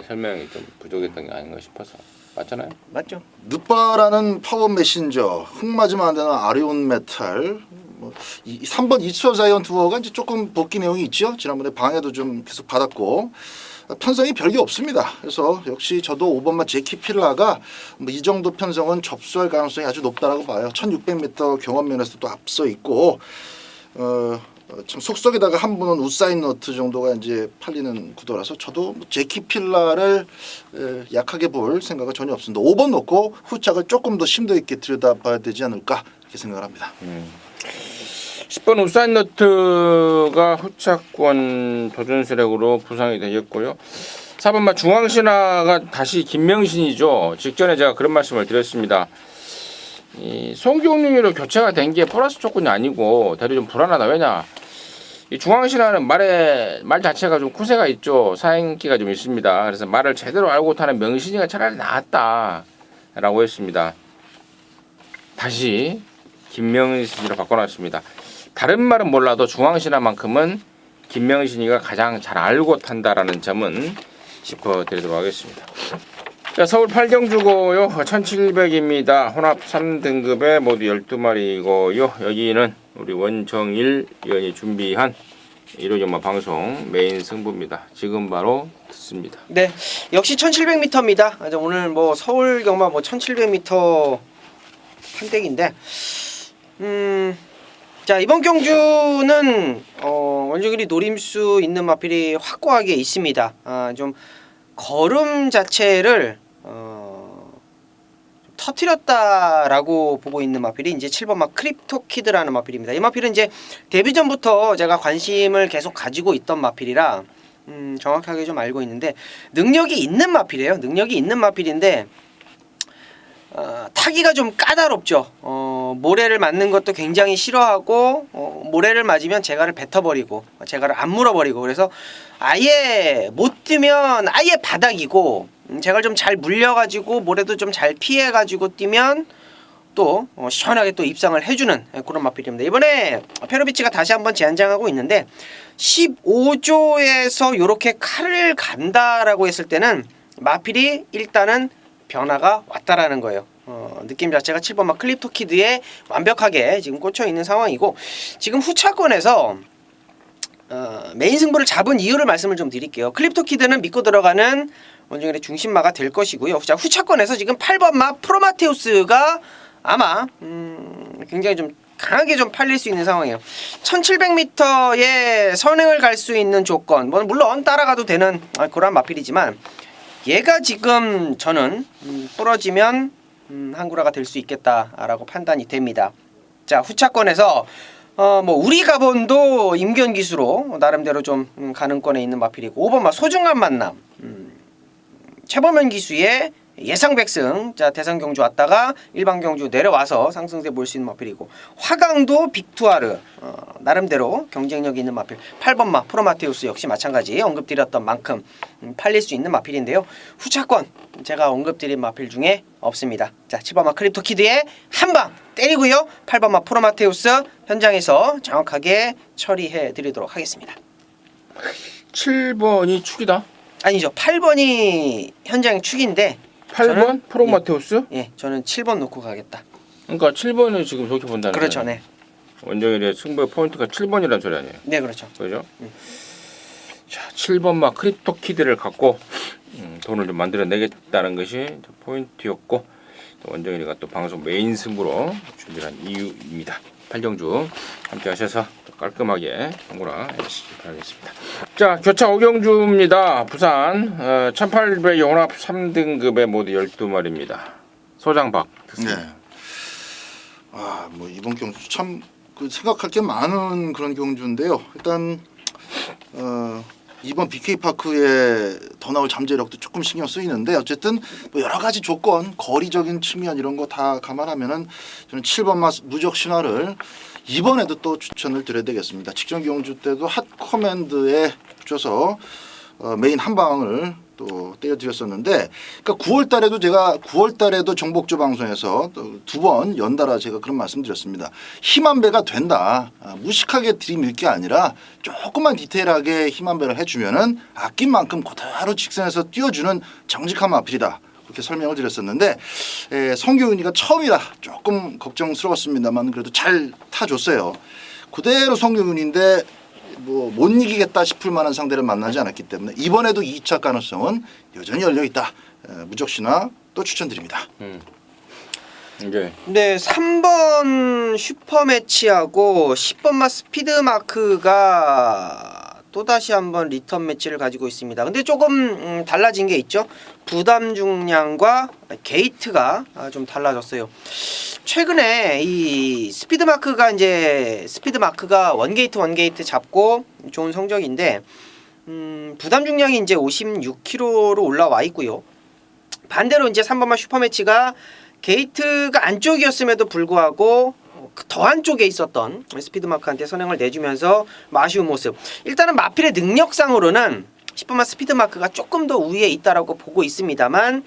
설명이 좀 부족했던 게 아닌가 싶어서 맞잖아요. 맞죠? 늦바라는 파워 메신저, 흙 맞으면 안 되는 아리온 메탈, 뭐 3번 이츠어 자이언트 워가 이제 조금 복귀 내용이 있죠. 지난번에 방해도 좀 계속 받았고 편성이 별게 없습니다. 그래서 역시 저도 5번마 제키필라가 뭐 이 정도 편성은 접수할 가능성이 아주 높다라고 봐요. 1600m 경험면에서도 앞서 있고 참 속속에다가 한 분은 우사인 너트 정도가 이제 팔리는 구도라서 저도 제키필라를 약하게 볼 생각은 전혀 없습니다. 5번 놓고 후착을 조금 더 심도 있게 들여다봐야 되지 않을까 이렇게 생각을 합니다. 10번 우사인 너트가 후차권 도전 세력으로 부상이 되겠고요. 4번마 중앙신화가 다시 김명신이죠. 직전에 제가 그런 말씀을 드렸습니다. 이 송교육으로 교체가 된 게 플러스 조건이 아니고 대리 좀 불안하다. 왜냐? 이 중앙신화는 말 자체가 좀 쿠세가 있죠. 사행기가 좀 있습니다. 그래서 말을 제대로 알고 타는 명신이가 차라리 낫다라고 했습니다. 다시 김명신이로 바꿔놨습니다. 다른 말은 몰라도 중앙신화만큼은 김명신이가 가장 잘 알고 탄다라는 점은 짚어드리도록 하겠습니다. 자, 서울 8경주고요. 1700입니다. 혼합 3등급에 모두 12마리고요. 여기는 우리 원정일 위원이 준비한 일요일마 방송 메인 승부입니다. 지금 바로 듣습니다. 네, 역시 1700m입니다. 오늘 뭐 서울 경마 뭐 1700m 판때기인데 자, 이번 경주는 원정일이 노릴 수 있는 마필이 확고하게 있습니다. 좀 걸음 자체를 터뜨렸다라고 보고 있는 마필이 이제 7번마 크립토키드라는 마필입니다. 이 마필은 이제 데뷔 전부터 제가 관심을 계속 가지고 있던 마필이라 정확하게 좀 알고 있는데 능력이 있는 마필이에요. 능력이 있는 마필인데 타기가 좀 까다롭죠. 모래를 맞는 것도 굉장히 싫어하고 모래를 맞으면 제갈을 뱉어버리고 제갈을 안 물어버리고 그래서 아예 못 뛰면 아예 바닥이고 제갈 좀 잘 물려가지고 모래도 좀 잘 피해가지고 뛰면 또 시원하게 또 입상을 해주는 그런 마필입니다. 이번에 페로비치가 다시 한번 재안장하고 있는데 15조에서 이렇게 칼을 간다라고 했을 때는 마필이 일단은 변화가 왔다라는 거예요. 느낌 자체가 7번마 클립토키드에 완벽하게 지금 꽂혀 있는 상황이고 지금 후차권에서 메인 승부를 잡은 이유를 말씀을 좀 드릴게요. 클립토키드는 믿고 들어가는 원정일의 중심마가 될 것이고요. 자, 후차권에서 지금 8번마 프로마테우스가 아마 굉장히 좀 강하게 좀 팔릴 수 있는 상황이에요. 1700m의 선행을 갈 수 있는 조건, 물론 따라가도 되는 그런 마필이지만 얘가 지금 저는 부러지면 항구라가 될 수 있겠다라고 판단이 됩니다. 자, 후차권에서 우리 가본도 임견 기수로 나름대로 좀 가능권에 있는 마필이고 5번마 소중한 만남 최범현 기수의 예상 백승. 자, 대상 경주 왔다가 일반 경주 내려와서 상승세 볼 수 있는 마필이고 화강도 빅투아르 나름대로 경쟁력 있는 마필 8번마 프로마테우스 역시 마찬가지 언급드렸던 만큼 팔릴 수 있는 마필인데요. 후차권 제가 언급드린 마필 중에 없습니다. 자, 7번마 크립토키드의 한방 때리고요. 8번마 프로마테우스 현장에서 정확하게 처리해 드리도록 하겠습니다. 7번이 축이다. 아니죠. 8번이 현장의 축인데 8번 프로마테우스? 예, 저는 7번 놓고 가겠다. 그러니까 7번을 지금 좋게 본다는 거예요. 그렇죠, 네. 원정일의 승부의 포인트가 7번이라는 소리 아니에요? 네, 그렇죠. 그죠? 자, 7번마 크립토키드를 갖고 돈을 좀 만들어내겠다는 것이 포인트였고 또 원정일이가 또 방송 메인 승부로 준비한 이유입니다. 8경주 함께 하셔서 또 깔끔하게 아무나 해주시기 바라겠습니다. 자, 교차 5경주입니다. 부산 1800 용합 3등급의 모두 12마리입니다. 소장박 듣습니다. 네. 이번 경주 참 생각할 게 많은 그런 경주인데요. 일단 이번 BK 파크에 더 나올 잠재력도 조금 신경 쓰이는데 어쨌든 여러 가지 조건, 거리적인 측면 이런 거 다 감안하면은 저는 7번마 무적 신화를 이번에도 또 추천을 드려야 되겠습니다. 직전 경주 때도 핫 커맨드에 붙여서 메인 한 방을 또 떼어드렸었는데, 그러니까 9월달에도 제가 9월달에도 정복조 방송에서 두 번 연달아 제가 그런 말씀드렸습니다. 힘한 배가 된다. 무식하게 들이밀 게 아니라 조금만 디테일하게 힘한 배를 해주면은 아낀 만큼 그대로 직선에서 띄워주는 정직한 마필이다. 그렇게 설명을 드렸었는데 성교윤이가 처음이라 조금 걱정스러웠습니다만 그래도 잘 타줬어요. 그대로 성교윤인데 못 이기겠다 싶을 만한 상대를 만나지 않았기 때문에 이번에도 2차 가능성은 여전히 열려있다. 무적신화 또 추천드립니다. 네. 네, 3번 슈퍼매치하고 10번마 스피드마크가 또다시 한번 리턴 매치를 가지고 있습니다. 근데 조금 달라진 게 있죠. 부담 중량과 게이트가 좀 달라졌어요. 최근에 이 스피드마크가 원게이트 잡고 좋은 성적인데 부담 중량이 이제 56kg로 올라와 있고요. 반대로 이제 3번마 슈퍼매치가 게이트가 안쪽이었음에도 불구하고 더 안쪽에 있었던 스피드마크한테 선행을 내주면서 아쉬운 모습. 일단은 마필의 능력상으로는 10번마 스피드마크가 조금 더 우위에 있다라고 보고 있습니다만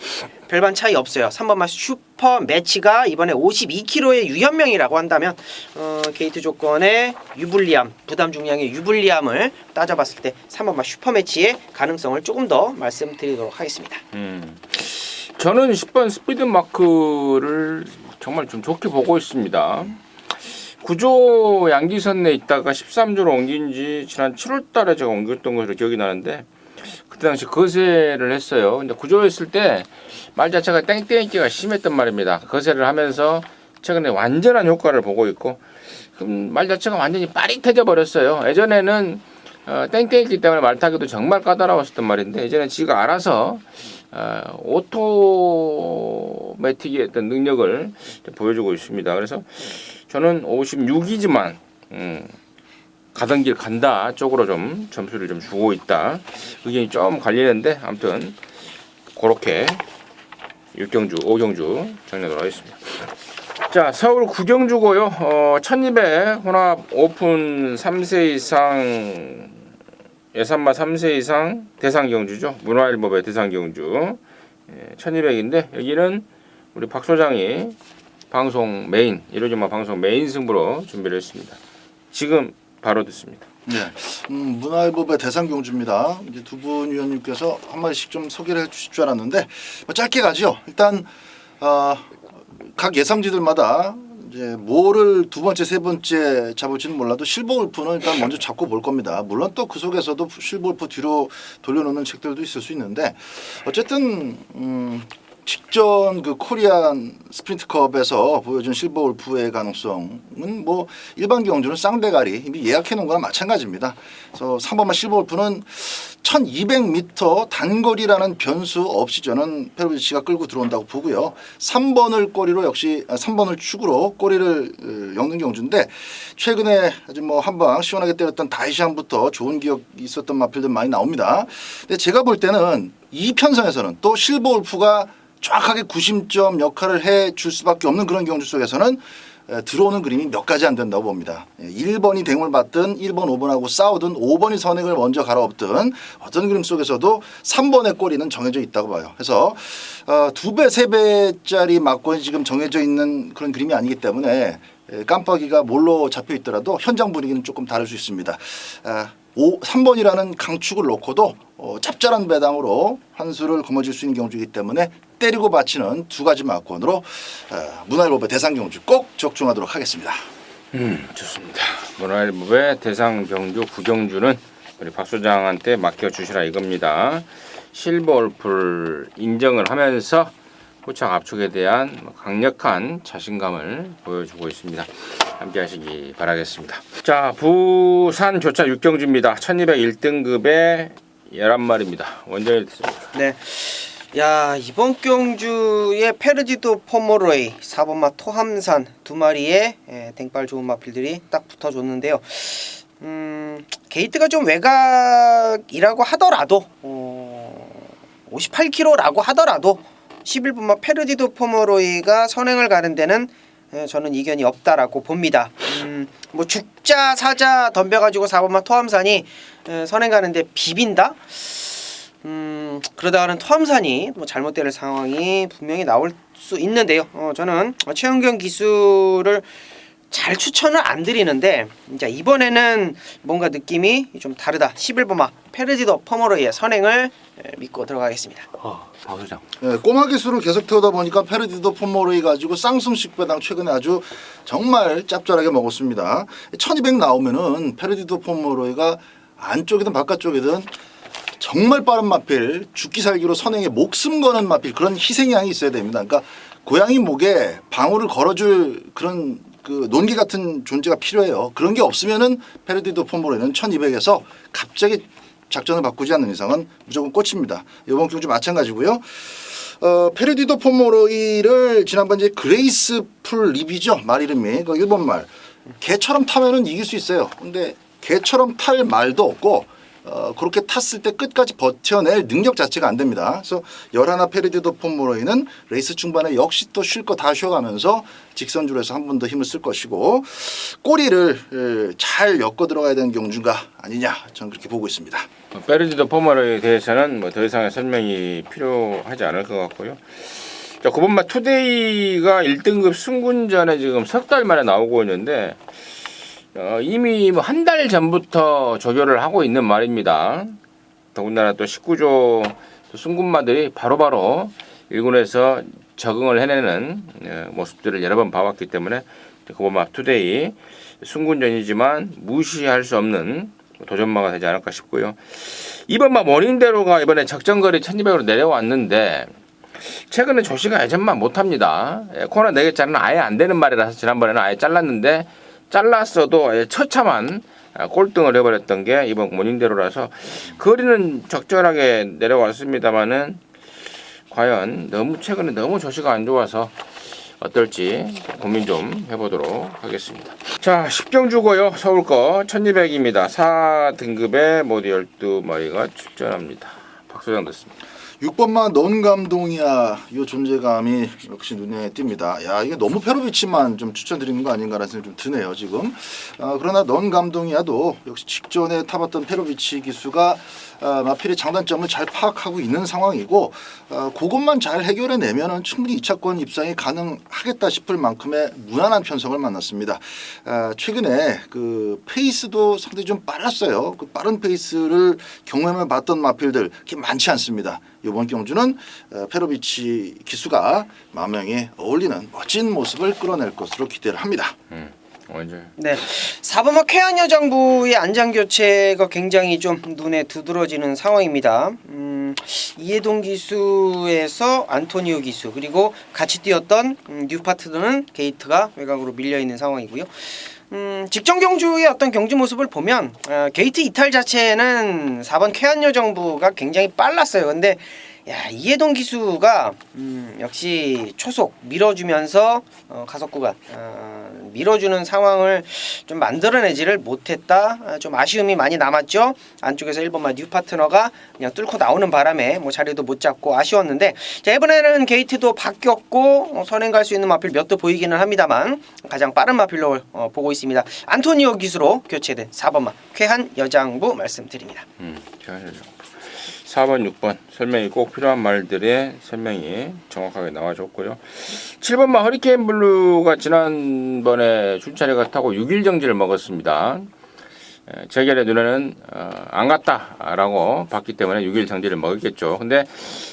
별반 차이 없어요. 3번마 슈퍼매치가 이번에 52kg의 유연명이라고 한다면 게이트 조건의 유불리함, 부담 중량의 유불리함을 따져봤을 때 3번마 슈퍼매치의 가능성을 조금 더 말씀드리도록 하겠습니다. 저는 10번 스피드마크를 정말 좀 좋게 보고 있습니다. 9조 양지선 내에 있다가 13조로 옮긴 지 지난 7월 달에 제가 옮겼던 것으로 기억이 나는데 그때 당시 거세를 했어요. 근데 9조 했을 때 말 자체가 땡땡이기가 심했단 말입니다. 거세를 하면서 최근에 완전한 효과를 보고 있고 말 자체가 완전히 빠릿해져 버렸어요. 예전에는 땡땡이기 때문에 말 타기도 정말 까다로웠었단 말인데 이제는 지가 알아서 오토매틱의 어떤 능력을 보여주고 있습니다. 그래서 저는 56이지만 가던 길 간다 쪽으로 좀 점수를 좀 주고 있다. 의견이 좀 갈리는데 아무튼 그렇게 6경주, 5경주 정리하도록 하겠습니다. 자, 서울 구경주고요. 1200 혼합 오픈 3세 이상 예산마 3세 이상 대상 경주죠. 문화일보배 대상 경주 1200인데 여기는 우리 박 소장이 방송 메인 1호지마 방송 메인 승부로 준비를 했습니다. 지금 바로 듣습니다. 네, 문화일보배 대상 경주입니다. 이제 두 분 위원님께서 한 마디씩 좀 소개를 해주실 줄 알았는데 뭐 짧게 가죠. 일단 각 예상지들마다 이제 뭐를 두 번째, 세 번째 잡을지는 몰라도 실버 울프는 일단 먼저 잡고 볼 겁니다. 물론 또 그 속에서도 실버 울프 뒤로 돌려놓는 책들도 있을 수 있는데 어쨌든 직전 그 코리안 스프린트컵에서 보여준 실버 울프의 가능성은 뭐 일반 경주는 쌍배가리 이미 예약해 놓은 거나 마찬가지입니다. 그래서 3번마 실버 울프는 1200m 단거리라는 변수 없이 저는 페로비치가 끌고 들어온다고 보고요. 3번을 꼬리로 역시 3번을 축으로 꼬리를 엮는 경주인데 최근에 아주 뭐 한방 시원하게 때렸던 다이시안부터 좋은 기억이 있었던 마필들 많이 나옵니다. 근데 제가 볼 때는 이 편성에서는 또 실버 울프가 정확하게 구심점 역할을 해줄 수밖에 없는 그런 경주 속에서는 들어오는 그림이 몇 가지 안 된다고 봅니다. 1번이 대응을 받든 1번, 5번하고 싸우든 5번이 선행을 먼저 갈아엎든 어떤 그림 속에서도 3번의 꼬리는 정해져 있다고 봐요. 그래서 2배, 3배짜리 막권이 지금 정해져 있는 그런 그림이 아니기 때문에 깜빡이가 뭘로 잡혀 있더라도 현장 분위기는 조금 다를 수 있습니다. 3번이라는 강축을 놓고도 짭짤한 배당으로 한 수를 거머쥘 수 있는 경주이기 때문에 때리고 바치는 두 가지 막권으로 문화일보배 대상 경주 꼭 적중하도록 하겠습니다. 좋습니다. 문화일보배 대상 경주 구경주는 우리 박 소장한테 맡겨주시라 이겁니다. 실버 울프를 인정을 하면서 포착 압축에 대한 강력한 자신감을 보여주고 있습니다. 함께 하시기 바라겠습니다. 자, 부산 조차 6경주입니다. 1200 1등급의 11마리입니다. 원정이 됐습니다. 네. 야, 이번 경주에 페르디도 포모로이 4번마 토함산 두 마리의 댕발 좋은 마필들이 딱 붙어줬는데요. 게이트가 좀 외곽이라고 하더라도 58km라고 하더라도 11번마 페르디도 포모로이가 선행을 가는 데는 저는 이견이 없다라고 봅니다. 뭐 죽자 사자 덤벼가지고 4번마 토함산이 선행 가는데 비빈다? 그러다가는 토함산이 뭐 잘못될 상황이 분명히 나올 수 있는데요. 저는 최은경 기수를 잘 추천을 안 드리는데 이제 이번에는 뭔가 느낌이 좀 다르다. 11번마 페르디도 포모로이의 선행을 믿고 들어가겠습니다. 박 소장. 네, 꼬마 기수를 계속 태우다 보니까 페르디도 포모로이 가지고 쌍승식 배당 최근에 아주 정말 짭짤하게 먹었습니다. 1200 나오면은 페르디도 포모로이가 안쪽이든 바깥쪽이든 정말 빠른 마필, 죽기 살기로 선행에 목숨 거는 마필 그런 희생양이 있어야 됩니다. 그러니까 고양이 목에 방울을 걸어줄 그런 그 논기 같은 존재가 필요해요. 그런 게 없으면은 페르디도 포모로이는 1200에서 갑자기 작전을 바꾸지 않는 이상은 무조건 꽂힙니다. 이번 경주 마찬가지고요. 페르디도 포모로이를 지난번 이제 그레이스 풀 립이죠. 말 이름이 그 일본 말. 개처럼 타면은 이길 수 있어요. 근데 개처럼 탈 말도 없고 그렇게 탔을 때 끝까지 버텨낼 능력 자체가 안 됩니다. 그래서 11 페르디도 포모로이는 레이스 중반에 역시 또 쉴 거 다 쉬어가면서 직선줄에서 한 번 더 힘을 쓸 것이고 꼬리를 잘 엮어 들어가야 되는 경주가 아니냐 저는 그렇게 보고 있습니다. 페르디도 포모로이에 대해서는 뭐 더 이상의 설명이 필요하지 않을 것 같고요. 자, 9번마 투데이가 1등급 승군전에 지금 석 달 만에 나오고 있는데 이미 뭐 한 달 전부터 조교를 하고 있는 말입니다. 더군다나 또 19조 승군마들이 바로바로 1군에서 적응을 해내는 모습들을 여러 번 봐왔기 때문에 9번마 투데이 승군전이지만 무시할 수 없는 도전마가 되지 않을까 싶고요. 2번마 모닝대로가 이번에 적정거리 1200으로 내려왔는데 최근에 조시가 예전만 못합니다. 코너 4개짜리는 아예 안 되는 말이라서 지난번에는 아예 잘랐는데 잘랐어도 처참한 꼴등을 해버렸던 게 이번 모닝대로라서 거리는 적절하게 내려왔습니다만은 과연 최근에 너무 조시가 안 좋아서 어떨지 고민 좀 해보도록 하겠습니다. 자, 10경주고요. 서울 거 1200입니다. 4등급의 모두 12마리가 출전합니다. 박 소장 듣습니다. 6번마 넌 감동이야 이 존재감이 역시 눈에 띕니다. 야 이게 너무 페로비치만 좀 추천드리는 거 아닌가라는 생각이 좀 드네요 지금. 그러나 넌 감동이야도 역시 직전에 타봤던 페로비치 기수가 마필의 장단점을 잘 파악하고 있는 상황이고 그것만 잘 해결해내면은 충분히 2차권 입상이 가능하겠다 싶을 만큼의 무난한 편성을 만났습니다. 최근에 그 페이스도 상당히 좀 빨랐어요. 그 빠른 페이스를 경험해 봤던 마필들 그렇게 많지 않습니다. 이번 경주는 페로비치 기수가 만명에 어울리는 멋진 모습을 끌어낼 것으로 기대를 합니다. 언제? 네, 4번마 쾌한 여장부의 안장 교체가 굉장히 좀 눈에 두드러지는 상황입니다. 이해동 기수에서 안토니오 기수 그리고 같이 뛰었던 뉴파트너는 게이트가 외곽으로 밀려 있는 상황이고요. 직전 경주의 어떤 경주 모습을 보면 게이트 이탈 자체는 4번 쾌한 여정부가 굉장히 빨랐어요. 근데 이해동 기수가 역시 초속 밀어주면서 가속 구간 밀어주는 상황을 좀 만들어내지를 못했다. 좀 아쉬움이 많이 남았죠. 안쪽에서 1번마 뉴파트너가 그냥 뚫고 나오는 바람에 뭐 자리도 못 잡고 아쉬웠는데 자, 이번에는 게이트도 바뀌었고 선행 갈 수 있는 마필 몇 도 보이기는 합니다만 가장 빠른 마필로 보고 있습니다. 안토니오 기수로 교체된 4번마 쾌한 여장부 말씀드립니다. 쾌한 여장부. 4번, 6번 설명이 꼭 필요한 말들의 설명이 정확하게 나와줬고요. 7번마 허리케인 블루가 지난번에 출차례가 타고 6일 정지를 먹었습니다. 제 결의 눈에는 안 갔다라고 봤기 때문에 6일 정지를 먹었겠죠. 근데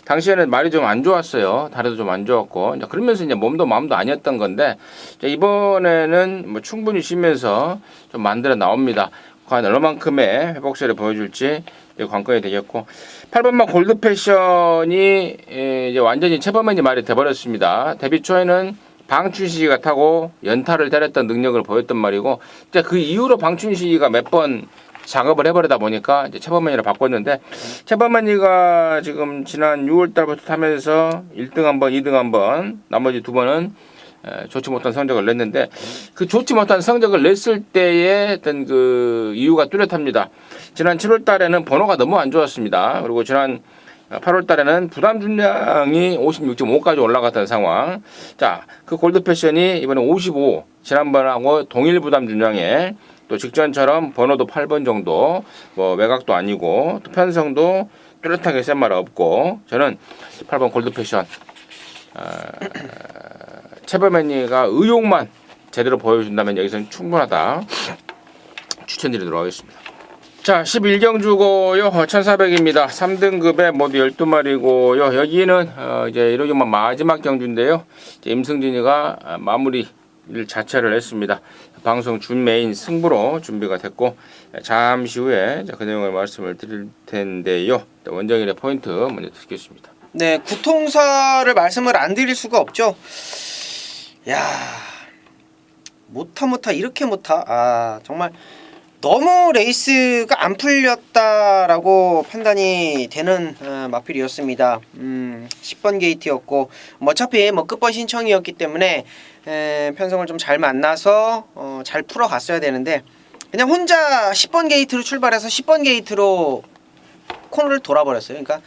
당시에는 말이 좀 안 좋았어요. 다리도 좀 안 좋았고 그러면서 이제 몸도 마음도 아니었던 건데 이번에는 뭐 충분히 쉬면서 좀 만들어 나옵니다. 과연 얼마만큼의 회복세를 보여줄지 관건이 되겠고 8번마 골드 패션이 이제 완전히 체버맨이 말이 돼버렸습니다. 데뷔 초에는 방춘식이가 타고 연타를 때렸던 능력을 보였던 말이고 이제 그 이후로 방춘식이가 몇 번 작업을 해버리다 보니까 이제 체버맨이라 바꿨는데 체버맨이가 지금 지난 6월 달부터 타면서 1등 한 번, 2등 한 번, 나머지 두 번은 좋지 못한 성적을 냈는데 그 좋지 못한 성적을 냈을 때의 어떤 그 이유가 뚜렷합니다. 지난 7월 달에는 번호가 너무 안 좋았습니다. 그리고 지난 8월 달에는 부담 중량이 56.5까지 올라갔던 상황. 자, 그 골드 패션이 이번에 55, 지난번하고 동일 부담 중량에 또 직전처럼 번호도 8번 정도, 뭐 외곽도 아니고 또 편성도 뚜렷하게 센 말 없고 저는 8번 골드 패션 체버맨이가 의욕만 제대로 보여준다면 여기서는 충분하다 추천드리도록 하겠습니다. 자 11경주고요 1400입니다. 3등급에 모두 12마리고요. 여기는 이제 1호경만 마지막 경주인데요. 이제 임승진이가 마무리를 자체를 했습니다. 방송 준 메인 승부로 준비가 됐고 잠시 후에 그 내용을 말씀을 드릴 텐데요. 원정일의 포인트 먼저 듣겠습니다. 네, 구통사를 말씀을 안 드릴 수가 없죠. 야, 못하 이렇게 못하. 정말 너무 레이스가 안 풀렸다라고 판단이 되는 마필이었습니다. 10번 게이트였고 어차피 끝번 신청이었기 때문에 편성을 좀 잘 만나서 잘 풀어 갔어야 되는데 그냥 혼자 10번 게이트로 출발해서 10번 게이트로 코너를 돌아버렸어요. 그러니까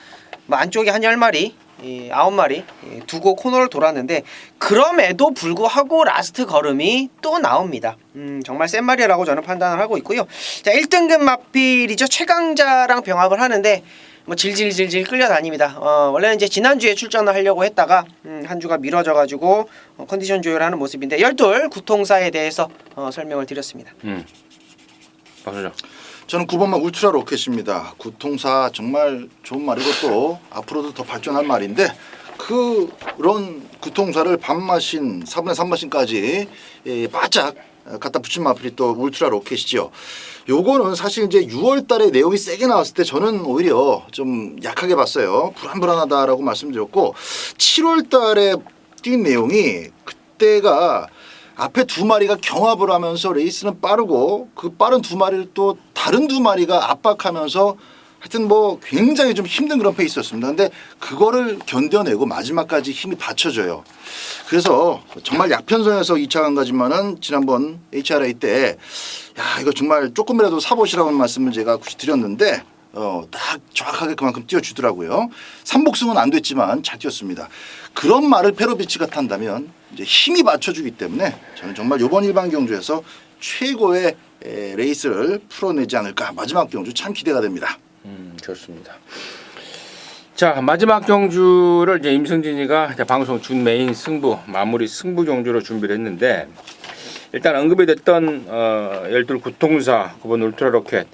안쪽에 한 10마리 9마리 두고 코너를 돌았는데 그럼에도 불구하고 라스트 걸음이 또 나옵니다. 정말 센 말이라고 저는 판단을 하고 있고요. 자, 1등급 마필이죠. 최강자랑 병합을 하는데 뭐 질질질질 끌려다닙니다. 원래는 이제 지난주에 출전을 하려고 했다가 한 주가 미뤄져가지고 컨디션 조율하는 모습인데 12 구통사에 대해서 설명을 드렸습니다. 박수죠. 저는 9번마 울트라 로켓입니다. 구통사 정말 좋은 말이고 또 앞으로도 더 발전할 말인데 그런 구통사를 반마신 4분의 3마신까지 바짝 갖다 붙인 마필이 또 울트라 로켓이죠. 요거는 사실 이제 6월 달에 내용이 세게 나왔을 때 저는 오히려 좀 약하게 봤어요. 불안불안하다라고 말씀드렸고 7월 달에 뛴 내용이 그때가 앞에 두 마리가 경합을 하면서 레이스는 빠르고 그 빠른 두 마리를 또 다른 두 마리가 압박하면서 하여튼 뭐 굉장히 좀 힘든 그런 페이스였습니다. 근데 그거를 견뎌내고 마지막까지 힘이 받쳐져요. 그래서 정말 약편성에서 2차 간 거지만은 지난번 HRA 때 야 이거 정말 조금이라도 사보시라는 말씀을 제가 굳이 드렸는데 딱 정확하게 그만큼 뛰어주더라고요. 3복승은 안 됐지만 잘 뛰었습니다. 그런 말을 페로비치가 탄다면 이제 힘이 받쳐주기 때문에 저는 정말 이번 일반 경주에서 최고의 레이스를 풀어내지 않을까. 마지막 경주 참 기대가 됩니다. 좋습니다. 자, 마지막 경주를 이제 임승진이가 방송 준 메인 승부 마무리 승부 경주로 준비를 했는데 일단 언급이 됐던 12 구통사 9번 울트라 로켓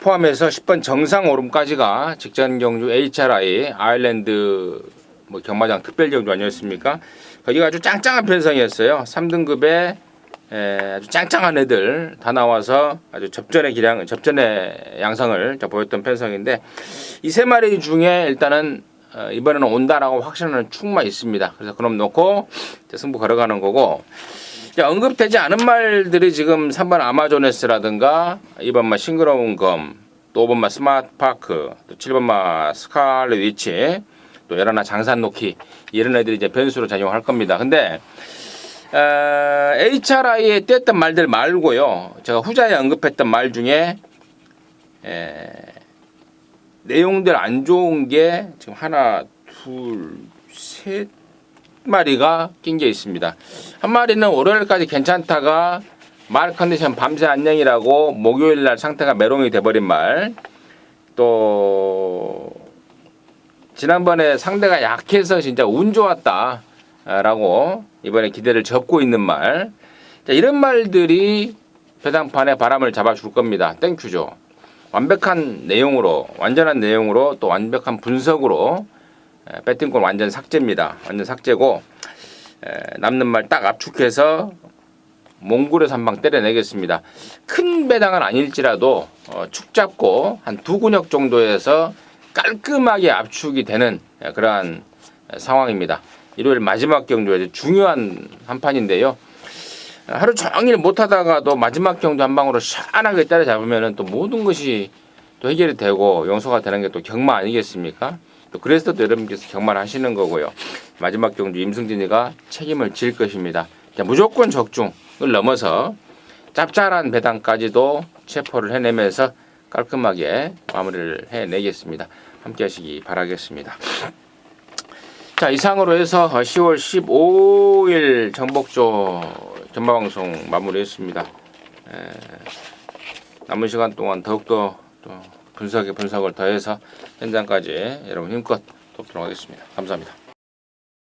포함해서 10번 정상 오름까지가 직전 경주 HRI 아일랜드 뭐 경마장 특별 경주 아니었습니까? 거기가 아주 짱짱한 편성이었어요. 3등급에 아주 짱짱한 애들 다 나와서 아주 접전의 양상을 보였던 편성인데 이 세 마리 중에 일단은 이번에는 온다라고 확신하는 축만 있습니다. 그래서 그럼 놓고 승부 걸어가는 거고 언급되지 않은 말들이 지금 3번 아마조네스라든가 2번마 싱그러운 검, 또 5번마 스마트파크, 또 7번마 스칼렛 위치, 또 11나 장산노키 이런 애들이 이제 변수로 작용할 겁니다. 근데 HRI에 뗐던 말들 말고요. 제가 후자에 언급했던 말 중에 내용들 안 좋은 게 지금 하나, 둘, 셋 마리가 낀 게 있습니다. 한 마리는 월요일까지 괜찮다가 말 컨디션 밤새 안녕이라고 목요일 날 상태가 메롱이 돼버린 말. 또 지난번에 상대가 약해서 진짜 운 좋았다 라고 이번에 기대를 접고 있는 말. 자, 이런 말들이 배당판에 바람을 잡아줄 겁니다. 땡큐죠. 완벽한 내용으로 완전한 내용으로 또 완벽한 분석으로 배팅권 완전 삭제입니다. 완전 삭제고 남는 말 딱 압축해서 몽골에서 한 방 때려내겠습니다. 큰 배당은 아닐지라도 축 잡고 한 두 근역 정도에서 깔끔하게 압축이 되는 그러한 상황입니다. 일요일 마지막 경주에 중요한 한 판인데요. 하루 종일 못하다가도 마지막 경주 한 방으로 시원하게 때려잡으면 또 모든 것이 또 해결이 되고 용서가 되는 게 또 경마 아니겠습니까? 또 그래서 또 여러분께서 경마를 하시는 거고요. 마지막 경주 임승진이가 책임을 질 것입니다. 무조건 적중을 넘어서 짭짤한 배당까지도 체포를 해내면서 깔끔하게 마무리를 해내겠습니다. 함께 하시기 바라겠습니다. 자, 이상으로 해서 10월 15일 정복조 전마방송 마무리했습니다. 남은 시간 동안 더욱더 또 분석을 더해서 현장까지 여러분 힘껏 돕도록 하겠습니다. 감사합니다.